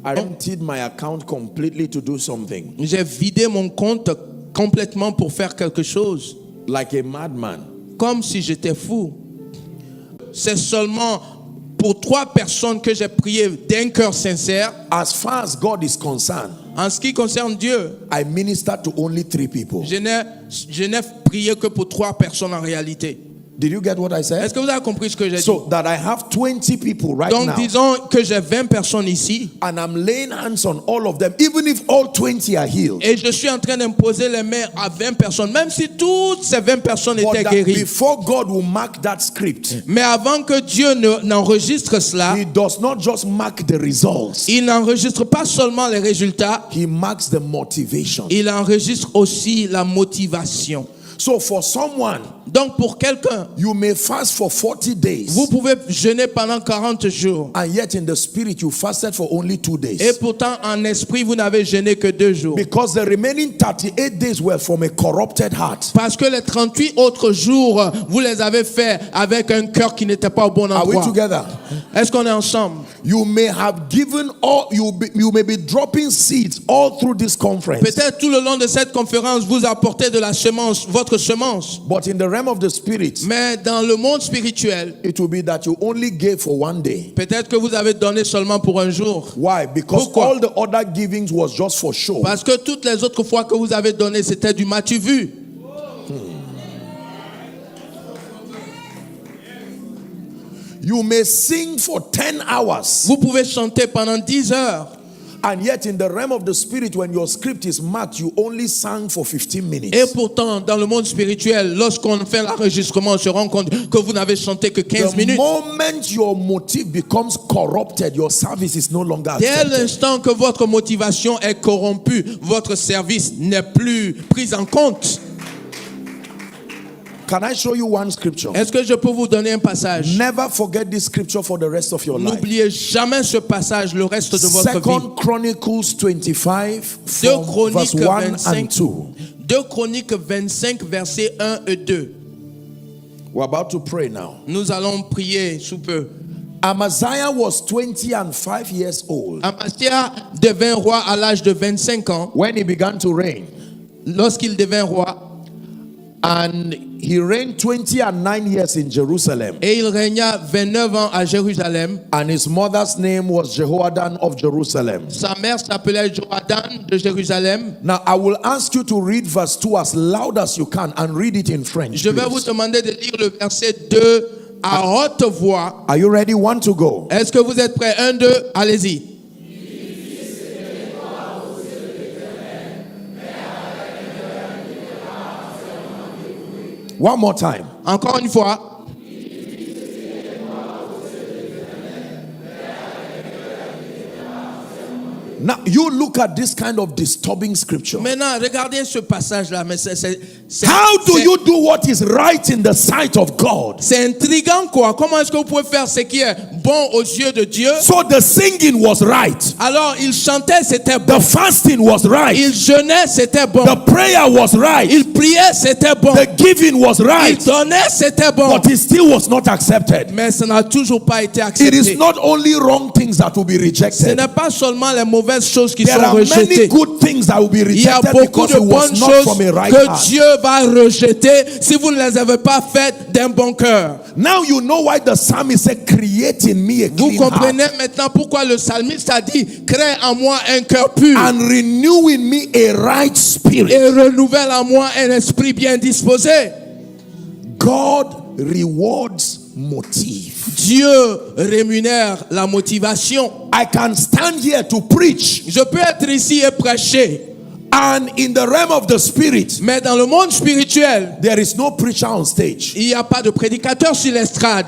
S1: I emptied my account completely to do something.
S2: J'ai vidé mon compte complètement pour faire quelque chose,
S1: Like a madman.
S2: comme si j'étais fou. C'est seulement pour 3 personnes que j'ai prié d'un cœur sincère.
S1: As far as God is concerned,
S2: En ce qui concerne Dieu,
S1: I minister to only 3 people.
S2: je n'ai prié que pour 3 personnes en réalité.
S1: Did you get what I said?
S2: Est-ce que vous avez compris ce que j'ai dit?
S1: So that I have 20 people right
S2: Donc
S1: now,
S2: disons que j'ai 20 personnes ici
S1: and I'm laying hands on all of them, even if all 20 are healed.
S2: et je suis en train d'imposer les mains à 20 personnes, même si toutes ces 20 personnes
S1: But
S2: étaient
S1: that
S2: guéries.
S1: before God will mark that script,
S2: Mais avant que Dieu n'enregistre cela,
S1: He does not just mark the results,
S2: il n'enregistre pas seulement les résultats,
S1: He marks the motivation.
S2: il enregistre aussi la motivation.
S1: So for someone,
S2: Donc pour quelqu'un,
S1: you may fast for 40 days,
S2: vous pouvez jeûner pendant 40 jours
S1: and yet in the spirit you fasted for only 2
S2: et
S1: days.
S2: pourtant en esprit vous n'avez jeûné que 2 jours.
S1: Because the remaining 38 days were from a corrupted heart.
S2: Parce que les 38 autres jours, vous les avez faits avec un cœur qui n'était pas au bon
S1: Are we
S2: endroit.
S1: together?
S2: Est-ce qu'on est ensemble?
S1: You may have given all, you may be dropping seeds all through this conference.
S2: Peut-être tout le long de cette conférence, vous apportez de la semence, votre semence.
S1: But in the realm of the spirit,
S2: Mais dans le monde spirituel,
S1: it will be that you only gave for one day.
S2: peut-être que vous avez donné seulement pour un jour.
S1: Why? Because
S2: Pourquoi?
S1: all the other givings was just for show.
S2: Parce que toutes les autres fois que vous avez donné, c'était du m'as-tu vu.
S1: You may sing for 10 hours.
S2: Vous pouvez chanter pendant 10 heures.
S1: And yet in the realm of the spirit, when your script is marked, you only sang for 15 minutes.
S2: Et pourtant, dans le monde spirituel, lorsqu'on fait l'enregistrement, on se rend compte que vous n'avez chanté que 15
S1: The
S2: minutes.
S1: moment your motive becomes corrupted, your service is no longer
S2: Dès
S1: accepted.
S2: l'instant que votre motivation est corrompue, votre service n'est plus pris en compte.
S1: Can I show you one scripture?
S2: Est-ce que je peux vous donner un passage?
S1: Never forget this scripture for the rest of your life.
S2: N'oubliez jamais ce passage le reste de votre vie.
S1: Second Chronicles 25
S2: 2
S1: from verse
S2: Chroniques
S1: 1 and
S2: 25,
S1: 2.
S2: 2 Chroniques 25, versets 1 et 2.
S1: We're about to pray now.
S2: Nous allons prier sous peu.
S1: Amaziah was 20 and 5 years old
S2: Amasia devint roi à l'âge de 25 ans.
S1: when he began to reign.
S2: Lorsqu'il devint roi,
S1: And he reigned 20 and 9 years in Jerusalem.
S2: et il régna 29 ans à Jérusalem.
S1: And his mother's name was Jehoadan of Jerusalem.
S2: Sa mère s'appelait Joadan de Jérusalem.
S1: Now I will ask you to read verse 2 as loud as you can and read it in French.
S2: Je vais
S1: please.
S2: vous demander de lire le verset 2 à haute voix.
S1: Are you ready? 1 to go.
S2: Est-ce que vous êtes prêts? 1, 2, allez-y.
S1: One more time.
S2: Encore une fois.
S1: Now you look at this kind of disturbing scripture.
S2: Maintenant, regardez ce passage-là. Mais
S1: How do you do what is right in the sight of God?
S2: c'est intriguant, quoi. Comment est-ce que vous pouvez faire ce qui est bon aux yeux de Dieu?
S1: So the singing was right.
S2: Alors, il chantait, c'était bon.
S1: The fasting was right.
S2: Il jeûnait, c'était bon.
S1: The prayer was right.
S2: Il priait, c'était bon.
S1: The giving was
S2: Il
S1: right.
S2: donnait, c'était bon.
S1: But it still was not accepted.
S2: Mais ça n'a toujours pas été
S1: It is
S2: accepté.
S1: not only wrong things that will be
S2: Ce
S1: rejected.
S2: n'est pas seulement les mauvaises choses qui
S1: There
S2: sont
S1: are many
S2: rejetées.
S1: good things that will be
S2: Il y a
S1: rejected
S2: beaucoup
S1: because
S2: de
S1: it
S2: bonnes
S1: was not
S2: choses
S1: from a right
S2: que
S1: heart.
S2: Dieu va rejeter si vous ne les avez pas faites d'un bon cœur.
S1: Now you know why the psalmist said, create in me a
S2: Vous
S1: clean
S2: comprenez
S1: heart
S2: maintenant pourquoi le psalmiste a dit crée en moi un cœur pur
S1: and renew in me a right spirit.
S2: et renouvelle en moi un esprit bien disposé.
S1: God rewards motive.
S2: Dieu rémunère la motivation.
S1: I can stand here to preach,
S2: Je peux être ici et prêcher,
S1: and in the realm of the spirit,
S2: mais dans le monde spirituel,
S1: there is no preacher on stage.
S2: il n'y a pas de prédicateur sur l'estrade.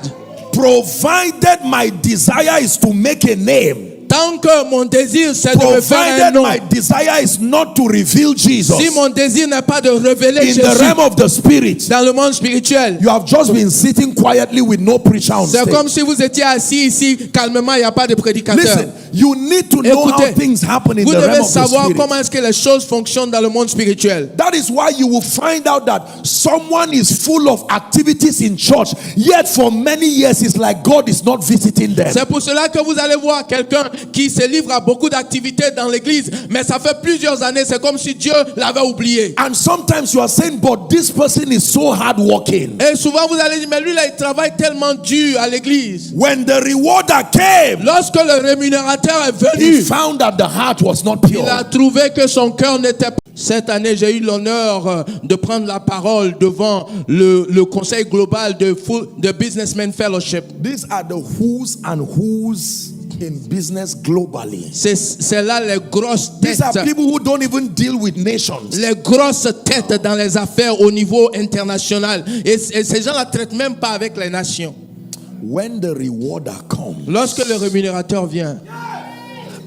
S1: Provided my desire is to make a name,
S2: Tant que mon désir c'est de me faire un
S1: provided
S2: nom,
S1: my desire is not to reveal Jesus
S2: si mon désir n'est pas de révéler
S1: in the
S2: Jésus
S1: realm of the spirit,
S2: dans le monde spirituel,
S1: you have just been sitting quietly with no preacher on
S2: c'est
S1: stage.
S2: comme si vous étiez assis ici calmement, il n'y a pas de prédicateur.
S1: Listen, you need to know how
S2: Écoutez,
S1: things happen in
S2: vous
S1: the realm
S2: devez
S1: of the
S2: savoir
S1: spirit.
S2: comment est-ce que les choses fonctionnent dans le monde spirituel.
S1: That is why you will find out that someone is full of activities in church, yet for many years it's like God is not visiting them.
S2: C'est pour cela que vous allez voir quelqu'un qui se livre à beaucoup d'activités dans l'église, mais ça fait plusieurs années, c'est comme si Dieu l'avait oublié.
S1: And sometimes you are saying, but this person is so hardworking.
S2: Et souvent vous allez dire, mais lui là, il travaille tellement dur à l'église.
S1: When the rewarder came,
S2: Lorsque le rémunérateur est
S1: he
S2: venu,
S1: found that the heart was not
S2: il a
S1: pure.
S2: trouvé que son cœur n'était pas. Cette année, j'ai eu l'honneur de prendre la parole devant le conseil global de Businessmen Fellowship.
S1: These are the who's and who's in business globally.
S2: C'est là les grosses
S1: These are
S2: têtes.
S1: people who don't even deal with nations.
S2: Les grosses têtes dans les affaires au niveau international. Et ces gens-là ne traitent même pas avec les nations.
S1: When the rewarder comes,
S2: Lorsque le rémunérateur vient,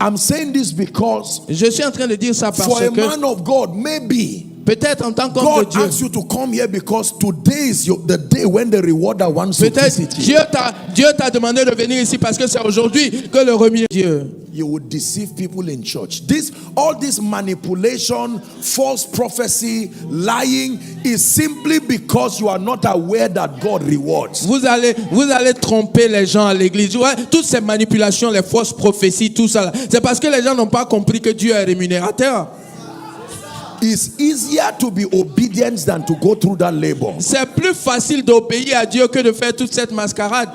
S1: I'm saying this because
S2: je suis en train de dire ça parce
S1: for a
S2: que
S1: man of God, maybe
S2: peut-être en tant qu'homme de
S1: God
S2: Dieu,
S1: asks you to come here because today is the day when the rewarder wants to
S2: peut-être
S1: visit you.
S2: Dieu t'a demandé de venir ici parce que c'est aujourd'hui que le rémunérateur. Dieu.
S1: you would deceive people in church. All this manipulation, false prophecy, lying is simply because you are not aware that God rewards.
S2: Vous allez tromper les gens à l'église. Ouais, toutes ces manipulations, les fausses prophéties, tout ça, c'est parce que les gens n'ont pas compris que Dieu est rémunérateur.
S1: It's easier to be obedient than to go through that labor.
S2: C'est plus facile d'obéir à Dieu que de faire toute cette mascarade.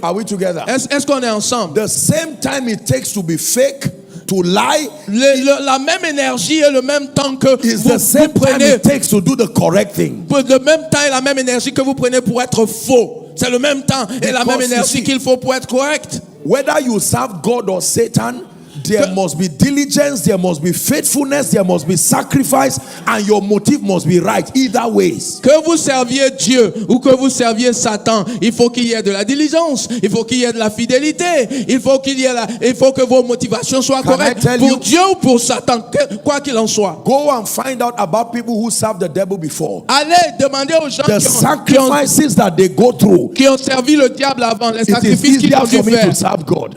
S1: Are we together?
S2: Est-ce qu'on est ensemble?
S1: The same time it takes to be fake, to lie,
S2: La même énergie et le même temps que
S1: is the same
S2: vous
S1: time
S2: prenez,
S1: it takes to do the correct thing.
S2: le même temps et la même énergie que vous prenez pour être faux. C'est le même temps et la même
S1: Because you
S2: énergie
S1: see,
S2: qu'il faut pour être correct.
S1: Whether you serve God or Satan, there must be diligence, there must be faithfulness, there must be sacrifice, and your motive must be right either ways.
S2: Que vous serviez Dieu ou que vous serviez Satan, il faut qu'il y ait de la diligence, il faut qu'il y ait de la fidélité, il faut que vos motivations soient correctes pour Dieu ou pour Satan, quoi qu'il en soit.
S1: Go and find out about people who served the devil before.
S2: Allez demander aux gens
S1: The sacrifices that they go through.
S2: qui ont servi le diable avant, les
S1: It is
S2: sacrifices qu'ils
S1: easier
S2: ont dû
S1: for me to
S2: faire.
S1: serve God.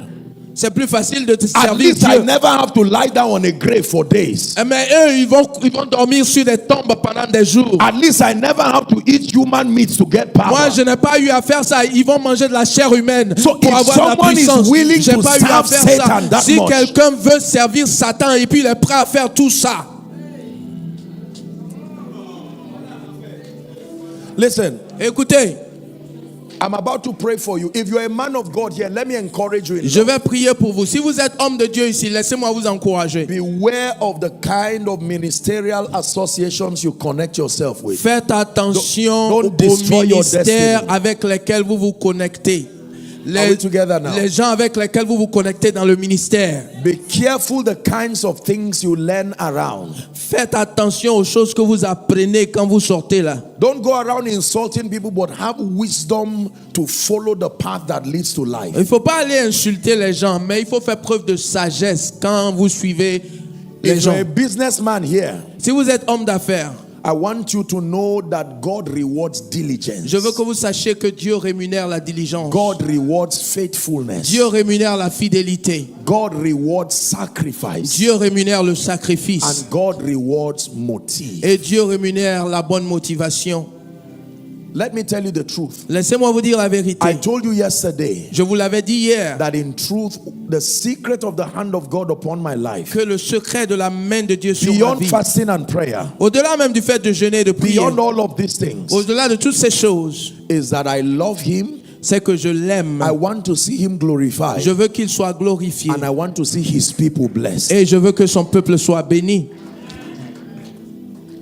S2: C'est plus facile de te
S1: At
S2: servir
S1: least I
S2: Dieu.
S1: never have to lie down on a grave for days.
S2: Mais eux, ils vont dormir sur des tombes pendant des jours.
S1: At least I never have to eat human meat to get power.
S2: Moi, je n'ai pas eu à faire ça. Ils vont manger de la chair humaine
S1: So
S2: pour
S1: if
S2: avoir de la
S1: someone is
S2: puissance.
S1: willing
S2: J'ai
S1: to
S2: pas eu à
S1: serve
S2: faire
S1: Satan
S2: ça.
S1: that
S2: Si
S1: much,
S2: quelqu'un veut servir Satan et puis il est prêt à faire tout ça.
S1: listen,
S2: Écoutez,
S1: I'm about to pray for you. If you're a man of God here, let me encourage you.
S2: je vais prier pour vous. Si vous êtes homme de Dieu ici, laissez-moi vous encourager.
S1: Beware of the kind of ministerial associations you connect yourself with.
S2: Faites attention
S1: Don't
S2: aux
S1: destroy your
S2: ministères
S1: destiny.
S2: avec lesquels vous vous connectez.
S1: Are we together now?
S2: Les gens avec lesquels vous vous connectez dans le ministère.
S1: Be careful the kinds of things you learn around.
S2: Faites attention aux choses que vous apprenez quand vous sortez là.
S1: Don't go around insulting people, but have wisdom to follow the path that leads to life.
S2: Il ne faut pas aller insulter les gens, mais il faut faire preuve de sagesse quand vous suivez les
S1: If you're
S2: gens.
S1: a businessman here,
S2: Si vous êtes homme d'affaires,
S1: I want you to know that God rewards diligence.
S2: je veux que vous sachiez que Dieu rémunère la diligence.
S1: God rewards faithfulness.
S2: Dieu rémunère la fidélité.
S1: God rewards sacrifice.
S2: Dieu rémunère le sacrifice.
S1: And God rewards motive.
S2: Et Dieu rémunère la bonne motivation.
S1: Let me tell you the truth.
S2: Laissez-moi vous dire la vérité.
S1: I told you yesterday
S2: Je vous l'avais dit hier
S1: that in truth, the secret of the hand of God upon my life,
S2: que le secret de la main de Dieu sur ma
S1: beyond
S2: vie,
S1: fasting and prayer,
S2: au-delà même du fait de jeûner et de prier,
S1: beyond all of these things,
S2: au-delà de toutes ces choses,
S1: is that I love Him.
S2: c'est que je l'aime.
S1: I want to see Him glorified.
S2: Je veux qu'il soit glorifié.
S1: And I want to see His people blessed.
S2: Et je veux que son peuple soit béni.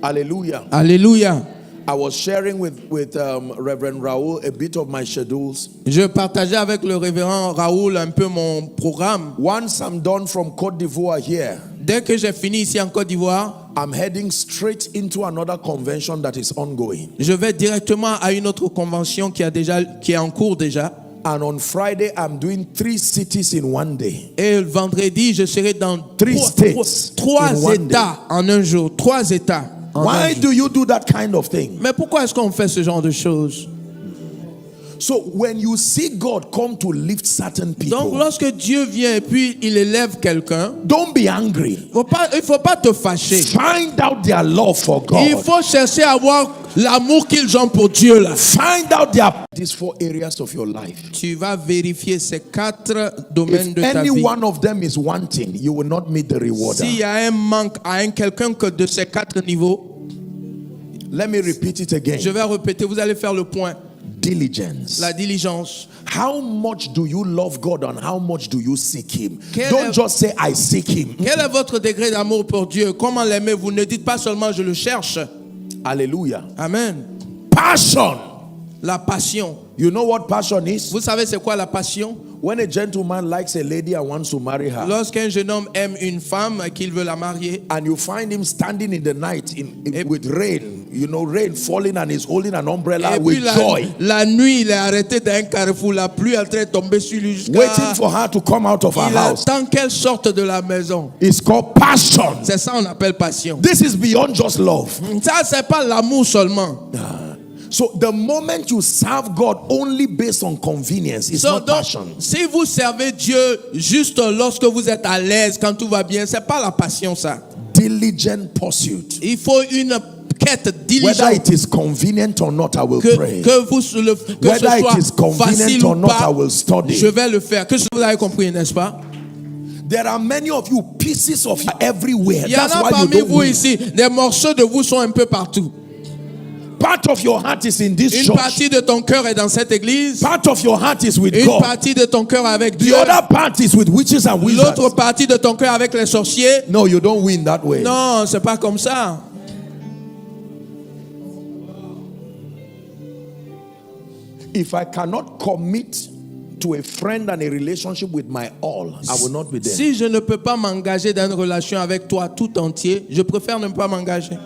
S1: Hallelujah.
S2: Alléluia.
S1: I was sharing with Reverend Raoul a bit of my schedules.
S2: Je partageais avec le révérend Raoul un peu mon programme.
S1: Once I'm done from Côte d'Ivoire here,
S2: Dès que j'ai fini ici en Côte d'Ivoire,
S1: I'm heading straight into another convention that is ongoing.
S2: je vais directement à une autre convention qui est en cours déjà.
S1: And on Friday, I'm doing 3 cities in one day.
S2: Et le vendredi, je serai dans
S1: Three states
S2: trois
S1: in one
S2: États en un jour. 3 États. en un
S1: Why
S2: jour.
S1: do you do that kind of thing?
S2: Mais pourquoi est-ce qu'on fait ce genre de choses?
S1: So when you see God come to lift certain
S2: Donc
S1: people,
S2: lorsque Dieu vient et puis il élève quelqu'un,
S1: don't be angry.
S2: il faut pas te fâcher.
S1: Find out their love for
S2: Il
S1: God.
S2: faut chercher à avoir l'amour qu'ils ont pour Dieu là.
S1: Find out these 4 areas of your life.
S2: Tu vas vérifier ces 4 domaines
S1: If
S2: de ta
S1: any
S2: vie.
S1: one of them is wanting, you will not meet the rewarder.
S2: S'il y a un manque à quelqu'un que de ces 4 niveaux,
S1: Let me repeat it again.
S2: je vais répéter, vous allez faire le point.
S1: Diligence.
S2: La diligence.
S1: How much do you love God and how much do you seek Him?
S2: Quel
S1: Don't
S2: est-
S1: just say, I seek Him.
S2: Quel est votre degré d'amour pour Dieu? Comment l'aimez-vous? Ne dites pas seulement je le cherche.
S1: Hallelujah.
S2: Amen.
S1: Passion.
S2: La passion.
S1: You know what passion is?
S2: Vous savez c'est quoi la passion?
S1: When a gentleman likes a lady and wants to marry her,
S2: Lorsqu'un jeune homme aime une femme et qu'il veut la marier,
S1: and you find him standing in the night with rain, rain falling, and he's holding an umbrella
S2: et
S1: with
S2: puis
S1: joy,
S2: la nuit, il est arrêté dans un carrefour, la pluie est en train de tomber sur lui jusqu'à...
S1: waiting for her to come out of her
S2: Il
S1: house.
S2: attend qu'elle sorte de la maison.
S1: It's called passion.
S2: C'est ça qu'on appelle passion.
S1: This is beyond just love.
S2: Ça, c'est pas l'amour seulement.
S1: So the moment you serve God only based on convenience, it's not passion.
S2: Si vous servez Dieu juste lorsque vous êtes à l'aise, quand tout va bien, c'est pas la passion ça.
S1: Diligent pursuit.
S2: Il faut une quête diligente.
S1: Whether it is convenient or not, I will pray.
S2: Que
S1: Whether
S2: ce
S1: it is
S2: soit
S1: convenient
S2: facile
S1: or
S2: ou
S1: not,
S2: pas,
S1: I will study.
S2: je vais le faire. Que vous avez compris, n'est-ce pas?
S1: There are many of you, pieces of you everywhere.
S2: Il y en a parmi vous ici, des morceaux de vous sont un peu partout.
S1: Part of your heart is in this
S2: Une
S1: church.
S2: partie de ton cœur est dans cette église.
S1: Part of your heart is with
S2: Une
S1: God.
S2: partie de ton cœur avec
S1: The
S2: Dieu.
S1: other part is with witches and wizards.
S2: L'autre partie de ton cœur avec les sorciers.
S1: No, you don't win that way.
S2: Non, c'est pas comme ça.
S1: If I cannot commit to a friend and a relationship with my all, I will not be there.
S2: Si je ne peux pas m'engager dans une relation avec toi tout entier, je préfère ne pas m'engager.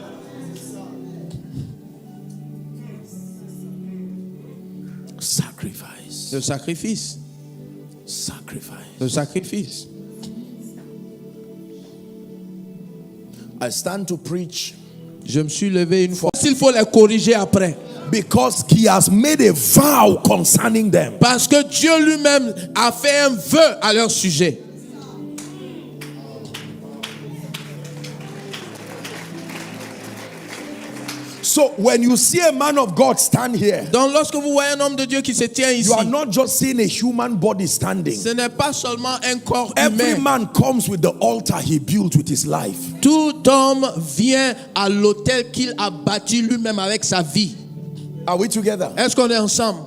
S1: Sacrifice.
S2: Le sacrifice.
S1: Sacrifice.
S2: Le sacrifice.
S1: I stand to preach.
S2: Je me suis levé une fois. S'il faut les corriger après.
S1: Because he has made a vow concerning them.
S2: Parce que Dieu lui-même a fait un vœu à leur sujet.
S1: So when you see a man of God stand here,
S2: Donc lorsque vous voyez un homme de Dieu qui se tient ici,
S1: you are not just seeing a human body standing.
S2: ce n'est pas seulement un corps
S1: Every
S2: humain.
S1: man comes with the altar he built with his life.
S2: Tout homme vient à l'autel qu'il a bâti lui-même avec sa vie.
S1: Are we together?
S2: Est-ce qu'on est ensemble?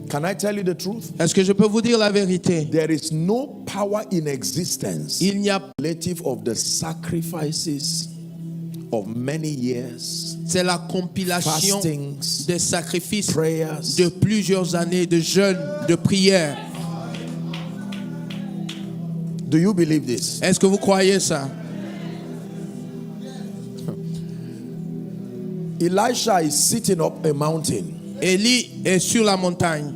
S1: Can I tell you the truth?
S2: Est-ce que je peux vous dire la vérité?
S1: There is no power in existence
S2: Il n'y a,
S1: relative of the sacrifices of many years,
S2: c'est la compilation
S1: fastings,
S2: des sacrifices
S1: prayers.
S2: de plusieurs années de jeûne, de prière.
S1: Do you believe this?
S2: Est-ce que vous croyez ça?
S1: Elisha is sitting up a mountain,
S2: Élie est sur la montagne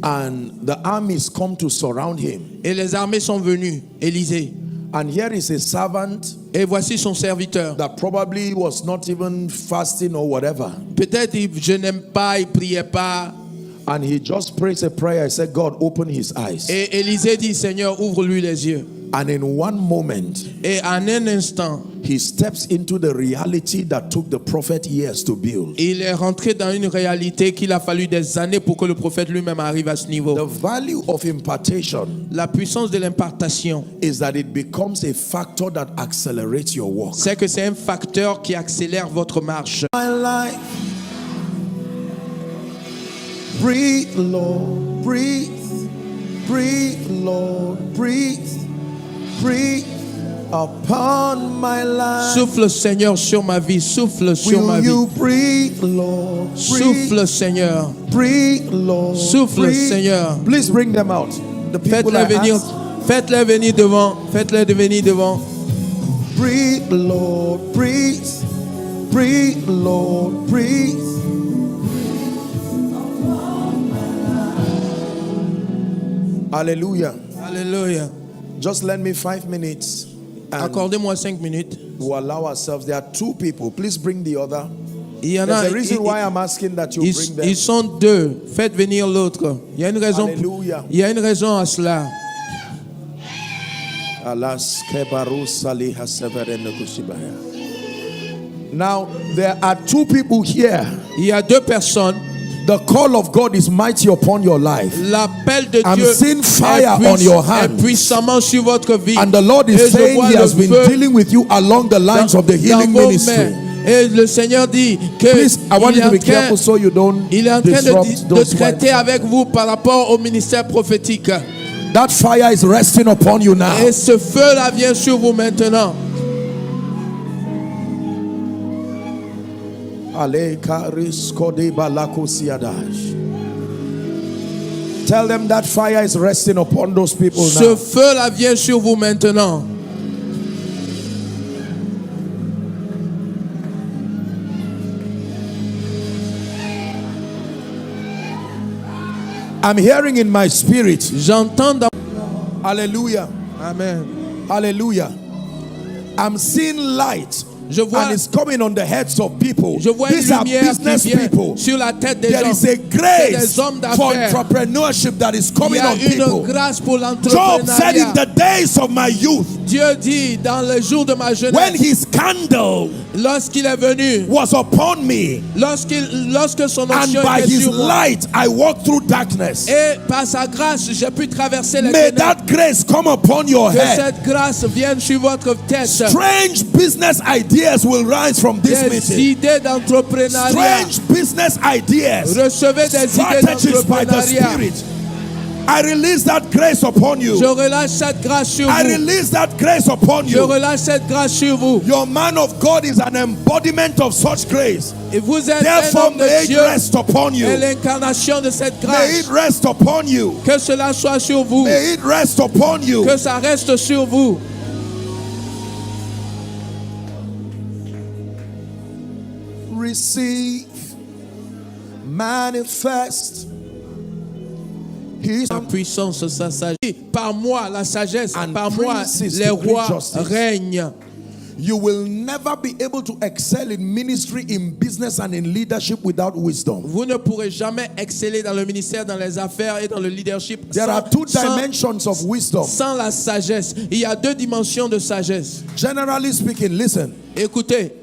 S1: and the armies come to surround him.
S2: et les armées sont venues, Élisée.
S1: And here is a servant
S2: Et voici son serviteur.
S1: that probably was not even fasting or whatever.
S2: Peut-être il jeûnait pas, il priait pas.
S1: And he just prays a prayer. He said, God, open his eyes.
S2: Et Élisée dit, Seigneur, ouvre-lui les yeux.
S1: And in one moment,
S2: Et en un instant,
S1: he steps into the reality that took the prophet years to build.
S2: il est rentré dans une réalité qu'il a fallu des années pour que le prophète lui-même arrive à ce niveau.
S1: The value of impartation
S2: La puissance de l'impartation,
S1: is that it becomes a factor that accelerates your walk.
S2: c'est que c'est un facteur qui accélère votre marche.
S1: My life, breathe, Lord, breathe, breathe, Lord, breathe, breathe upon my life.
S2: Souffle, Seigneur, sur ma vie. Souffle sur ma
S1: Will
S2: vie.
S1: you breathe, Lord, breathe,
S2: Souffle, Seigneur.
S1: breathe, Lord,
S2: Souffle,
S1: breathe.
S2: Please
S1: Please bring them out. The people
S2: Faites-les venir. Faites-les venir devant. Faites-les venir devant.
S1: breathe, Lord, breathe, breathe, Lord, breathe. Hallelujah.
S2: Alléluia.
S1: Just lend me 5 minutes and
S2: Accordez-moi 5 minutes.
S1: we'll allow ourselves. There are 2 people. Please bring the other.
S2: Il y en a.
S1: There's a reason why I'm asking that you bring them.
S2: Ils sont deux. Faites venir l'autre. Il y a une raison.
S1: Hallelujah.
S2: Il y a une raison à cela.
S1: Now, there are 2 people here.
S2: Il y a deux personnes.
S1: The call of God is mighty upon your life.
S2: L'appel de
S1: I'm
S2: Dieu
S1: seeing fire on your hand.
S2: est puissamment sur votre vie.
S1: And the Lord
S2: Et
S1: is
S2: je
S1: saying
S2: vois
S1: He
S2: le
S1: has been
S2: feu
S1: dealing with you along the lines of the healing
S2: dans vos
S1: ministry.
S2: mains. Et le Seigneur dit que
S1: Please, I want
S2: il
S1: you
S2: est
S1: to be
S2: en train-
S1: careful so you don't
S2: il est en train
S1: disrupt
S2: de
S1: those
S2: traiter
S1: ones.
S2: avec vous par rapport au ministère prophétique.
S1: That fire is resting upon you now.
S2: Et ce feu-là vient sur vous maintenant.
S1: Tell them that fire is resting upon those people
S2: Ce
S1: now.
S2: feu-là vient sur vous maintenant.
S1: I'm hearing in my spirit.
S2: J'entends dans...
S1: Hallelujah.
S2: Amen.
S1: Hallelujah. I'm seeing light.
S2: Je vois,
S1: and it's coming on the heads of people.
S2: je vois
S1: These
S2: une
S1: are
S2: lumière
S1: business
S2: qui vient
S1: people.
S2: sur la tête des
S1: There
S2: hommes.
S1: is a grace
S2: des hommes
S1: for
S2: d'affaires.
S1: entrepreneurship that is
S2: Il
S1: coming
S2: y a
S1: on people.
S2: une grâce pour
S1: Job said, in
S2: l'entrepreneuriat.
S1: the days of my youth,
S2: Dieu dit dans le jour de ma
S1: when
S2: jeunesse,
S1: his candle
S2: lorsqu'il est venu,
S1: was upon me,
S2: lorsque son
S1: and
S2: onction
S1: by
S2: était
S1: his
S2: sur moi,
S1: light I walked through darkness.
S2: et par sa grâce, j'ai pu traverser les
S1: May
S2: ténèbres.
S1: that grace come upon your
S2: Que
S1: head.
S2: cette grâce vienne sur votre tête.
S1: Strange business ideas will rise from this
S2: Des
S1: meeting.
S2: idées d'entrepreneuriat.
S1: Strange business ideas.
S2: Recevez des idées
S1: Strategies by the
S2: d'entrepreneuriat.
S1: Spirit. I release that grace upon you.
S2: Je relâche cette grâce sur
S1: I
S2: vous.
S1: release that grace upon
S2: Je
S1: you.
S2: relâche cette grâce sur vous.
S1: Your man of God is an embodiment of such grace.
S2: Et vous êtes un
S1: Therefore,
S2: homme de
S1: may it
S2: Dieu
S1: rest upon you.
S2: et l'incarnation de cette
S1: May it
S2: grâce.
S1: rest upon you.
S2: Que cela soit sur vous.
S1: May it rest upon you.
S2: Que ça reste sur vous.
S1: Receive, manifest His
S2: La puissance, ça s'agit. Par moi, la sagesse.
S1: And
S2: Par moi,
S1: princes
S2: les
S1: to great
S2: rois
S1: justice.
S2: règnent.
S1: You will never be able to excel in ministry, in business, and in leadership without wisdom.
S2: Vous ne pourrez jamais exceller dans le ministère, dans les affaires et dans le leadership
S1: There are two dimensions of wisdom.
S2: sans la sagesse. Il y a deux dimensions de sagesse.
S1: Generally speaking, listen.
S2: Écoutez,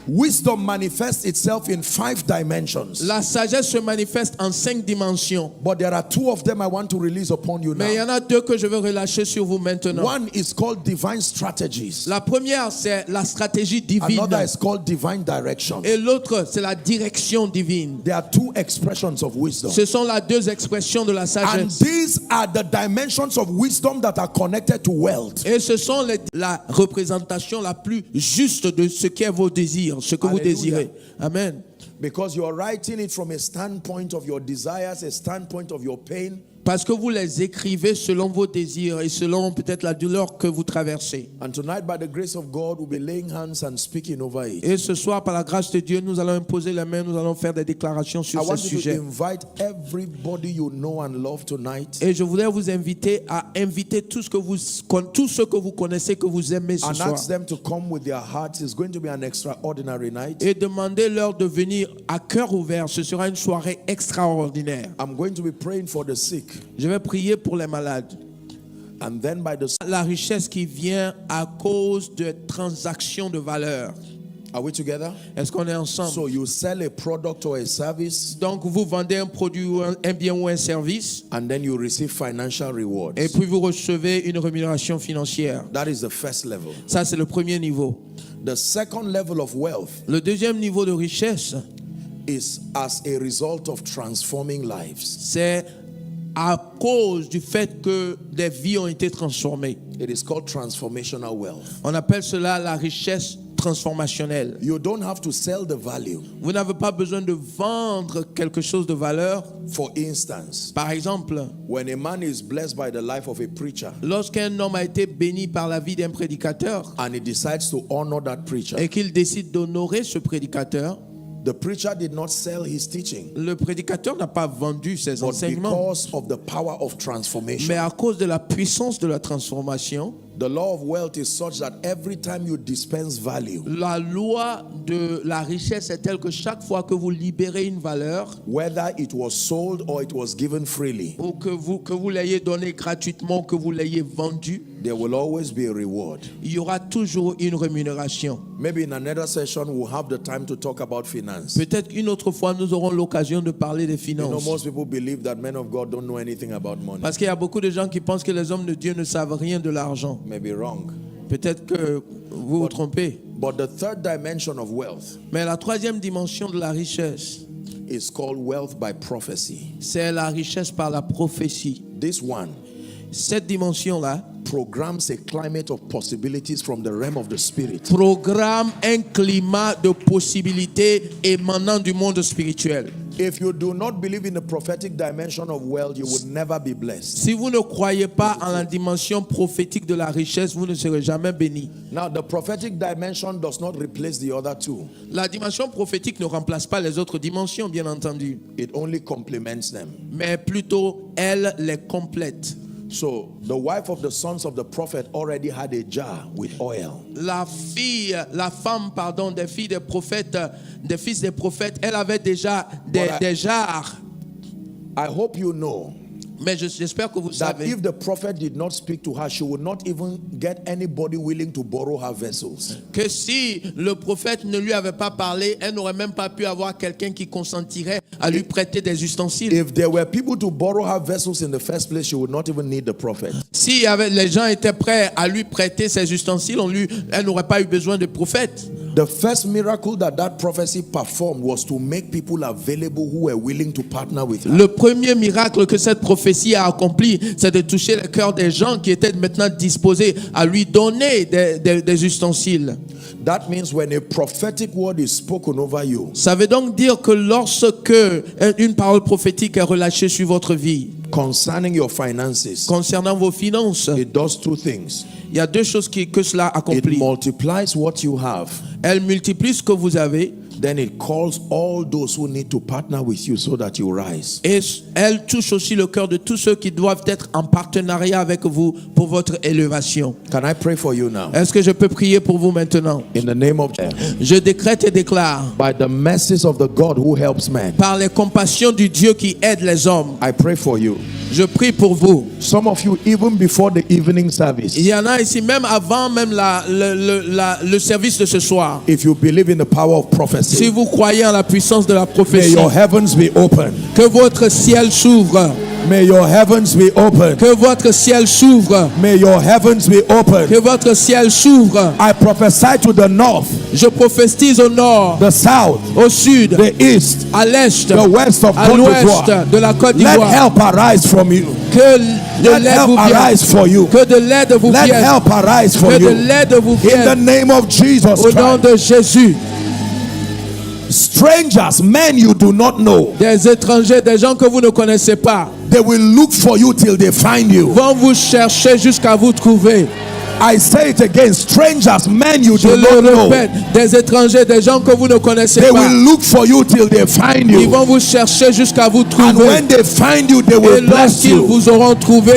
S1: Wisdom manifests itself in 5 dimensions.
S2: la sagesse se manifeste en 5 dimensions.
S1: But there are 2 of them I want to release upon you
S2: Mais il y
S1: now.
S2: en a 2 que je veux relâcher sur vous maintenant.
S1: One is called divine strategies.
S2: La première, c'est la stratégie divine.
S1: Another is called divine direction.
S2: Et l'autre, c'est la direction divine.
S1: There are 2 expressions of wisdom.
S2: Ce sont les 2 expressions de la
S1: And
S2: sagesse.
S1: these are the dimensions of wisdom that are connected to wealth.
S2: Et ce sont la représentation la plus juste de ce qu'est vos désirs, ce que vous
S1: Alléluia.
S2: désirez. Amen.
S1: Because you're writing it from a standpoint of your desires, a standpoint of your pain.
S2: Parce que vous les écrivez selon vos désirs et selon peut-être la douleur que vous traversez.
S1: And tonight, by the grace of God, we'll be laying hands and speaking over it.
S2: Et ce soir, par la grâce de Dieu, nous allons imposer les mains, nous allons faire des déclarations
S1: I
S2: sur ce
S1: want you to
S2: sujet.
S1: invite everybody you know and love tonight.
S2: Et je voudrais vous inviter à inviter tous ceux que vous connaissez, que vous aimez ce
S1: And
S2: soir.
S1: ask them to come with their hearts. It's going to be an extraordinary night.
S2: Et demandez-leur de venir à cœur ouvert. Ce sera une soirée extraordinaire.
S1: I'm going to be praying for the sick.
S2: Je vais prier pour les malades.
S1: And then by the...
S2: La richesse qui vient à cause de transactions de valeur.
S1: Are we together?
S2: Est-ce qu'on est ensemble?
S1: So you sell a product or a service,
S2: Donc vous vendez un produit, ou un bien ou un service,
S1: and then you receive financial rewards.
S2: et puis vous recevez une rémunération financière.
S1: That is the first level.
S2: Ça, c'est le premier niveau.
S1: The second level of wealth
S2: Le deuxième niveau de richesse,
S1: is as a result of transforming lives.
S2: c'est à cause du fait que des vies ont été transformées.
S1: It is called transformational wealth.
S2: On appelle cela la richesse transformationnelle.
S1: You don't have to sell the value.
S2: Vous n'avez pas besoin de vendre quelque chose de valeur.
S1: For instance,
S2: Par exemple,
S1: when a man is blessed by the life of a preacher
S2: lorsqu'un homme a été béni par la vie d'un prédicateur
S1: and he decides to honor that preacher,
S2: et qu'il décide d'honorer ce prédicateur,
S1: the preacher did not sell his teaching,
S2: le prédicateur n'a pas vendu ses
S1: but
S2: enseignements,
S1: because of the power of transformation.
S2: mais à cause de la puissance de la transformation,
S1: The law of wealth is such that every time you dispense value,
S2: la loi de la richesse est telle que chaque fois que vous libérez une valeur,
S1: whether it was sold or it was given freely,
S2: ou que vous l'ayez donné gratuitement, que vous l'ayez vendu,
S1: there will always be a reward.
S2: il y aura toujours une rémunération.
S1: Maybe in another session we'll have the time to talk about finance.
S2: Peut-être une autre fois, nous aurons l'occasion de parler des
S1: You know,
S2: finances.
S1: most people believe that men of God don't know anything about money.
S2: Parce qu'il y a beaucoup de gens qui pensent que les hommes de Dieu ne savent rien de l'argent.
S1: Maybe wrong.
S2: Peut-être que vous vous trompez.
S1: But the third dimension of wealth
S2: Mais la troisième dimension de la richesse,
S1: is called wealth by prophecy.
S2: c'est la richesse par la prophétie.
S1: This one
S2: Cette dimension-là
S1: programs a climate of possibilities from the realm of the spirit.
S2: programme un climat de possibilités émanant du monde spirituel.
S1: If you do not believe in the prophetic dimension of wealth, you would never be blessed.
S2: Si vous ne croyez pas en la dimension prophétique de la richesse, vous ne serez jamais béni.
S1: Now, the prophetic dimension does not replace the other two.
S2: La dimension prophétique ne remplace pas les autres dimensions, bien entendu,
S1: It only complements them.
S2: mais plutôt elle les complète.
S1: So the wife of the sons of the prophet already had a jar with oil.
S2: La femme, des filles des prophètes, des fils des prophètes, elle avait déjà des jarres.
S1: I hope you know.
S2: Mais j'espère que vous
S1: that
S2: savez
S1: if the prophet did not speak to her, she would not even get anybody willing to borrow her vessels.
S2: Que si le prophète ne lui avait pas parlé, elle n'aurait même pas pu avoir quelqu'un qui consentirait à lui prêter des ustensiles.
S1: If there were people to borrow her vessels in the first place, she would not even need the prophet.
S2: Si les gens étaient prêts à lui prêter ses ustensiles, elle n'aurait pas eu besoin de prophète.
S1: The first miracle that prophecy performed was to make people available who were willing to partner with her.
S2: Le premier miracle que cette prophétie a accompli, c'est de toucher le cœur des gens qui étaient maintenant disposés à lui donner des ustensiles.
S1: That means when a prophetic word is spoken over you,
S2: ça veut donc dire que lorsque une parole prophétique est relâchée sur votre vie,
S1: concerning your finances,
S2: concernant vos finances,
S1: it does two things.
S2: Il y a deux choses que cela accomplit.
S1: It multiplies what you have.
S2: Elle multiplie ce que vous avez.
S1: Then it calls all those who need to partner with you so that you rise.
S2: Et elle touche aussi le cœur de tous ceux qui doivent être en partenariat avec vous pour votre élévation.
S1: Can I pray for you now?
S2: Est-ce que je peux prier pour vous maintenant?
S1: In the name of
S2: je décrète et déclare.
S1: By the mercies of the God who helps men.
S2: Par les compassions du Dieu qui aide les hommes.
S1: I pray for you.
S2: Je prie pour vous.
S1: Some of you, even before the evening service.
S2: Il y en a ici même avant même le service de ce soir.
S1: If you believe in the power of prophecy.
S2: Si vous croyez en la puissance de la prophétie.
S1: May your heavens be open.
S2: Que votre ciel s'ouvre.
S1: May your heavens be open.
S2: Que votre ciel s'ouvre.
S1: May your heavens be open.
S2: Que votre ciel s'ouvre.
S1: I prophesy to the north.
S2: Je prophétise au nord.
S1: The south.
S2: Au sud.
S1: The east.
S2: À l'est.
S1: The west of
S2: à l'ouest de la Côte d'Ivoire.
S1: Let help arise from you.
S2: Que de l'aide vous vienne. Que de l'aide vous vienne.
S1: Let help arise for
S2: you. Que
S1: you.
S2: de l'aide vous vienne.
S1: In the name of Jesus Christ.
S2: Au nom de Jésus.
S1: Strangers, men you do not know.
S2: Des étrangers, des gens que vous ne connaissez pas.
S1: They will look for you till they find you.
S2: Vont vous chercher jusqu'à vous trouver.
S1: I say it again, strangers, men you do not know.
S2: Des étrangers, des gens que vous ne connaissez
S1: they
S2: pas.
S1: Will look for you till they find you.
S2: Ils vont vous chercher jusqu'à vous trouver.
S1: And when they find you, they will bless you.
S2: Lorsqu'ils vous auront trouvé,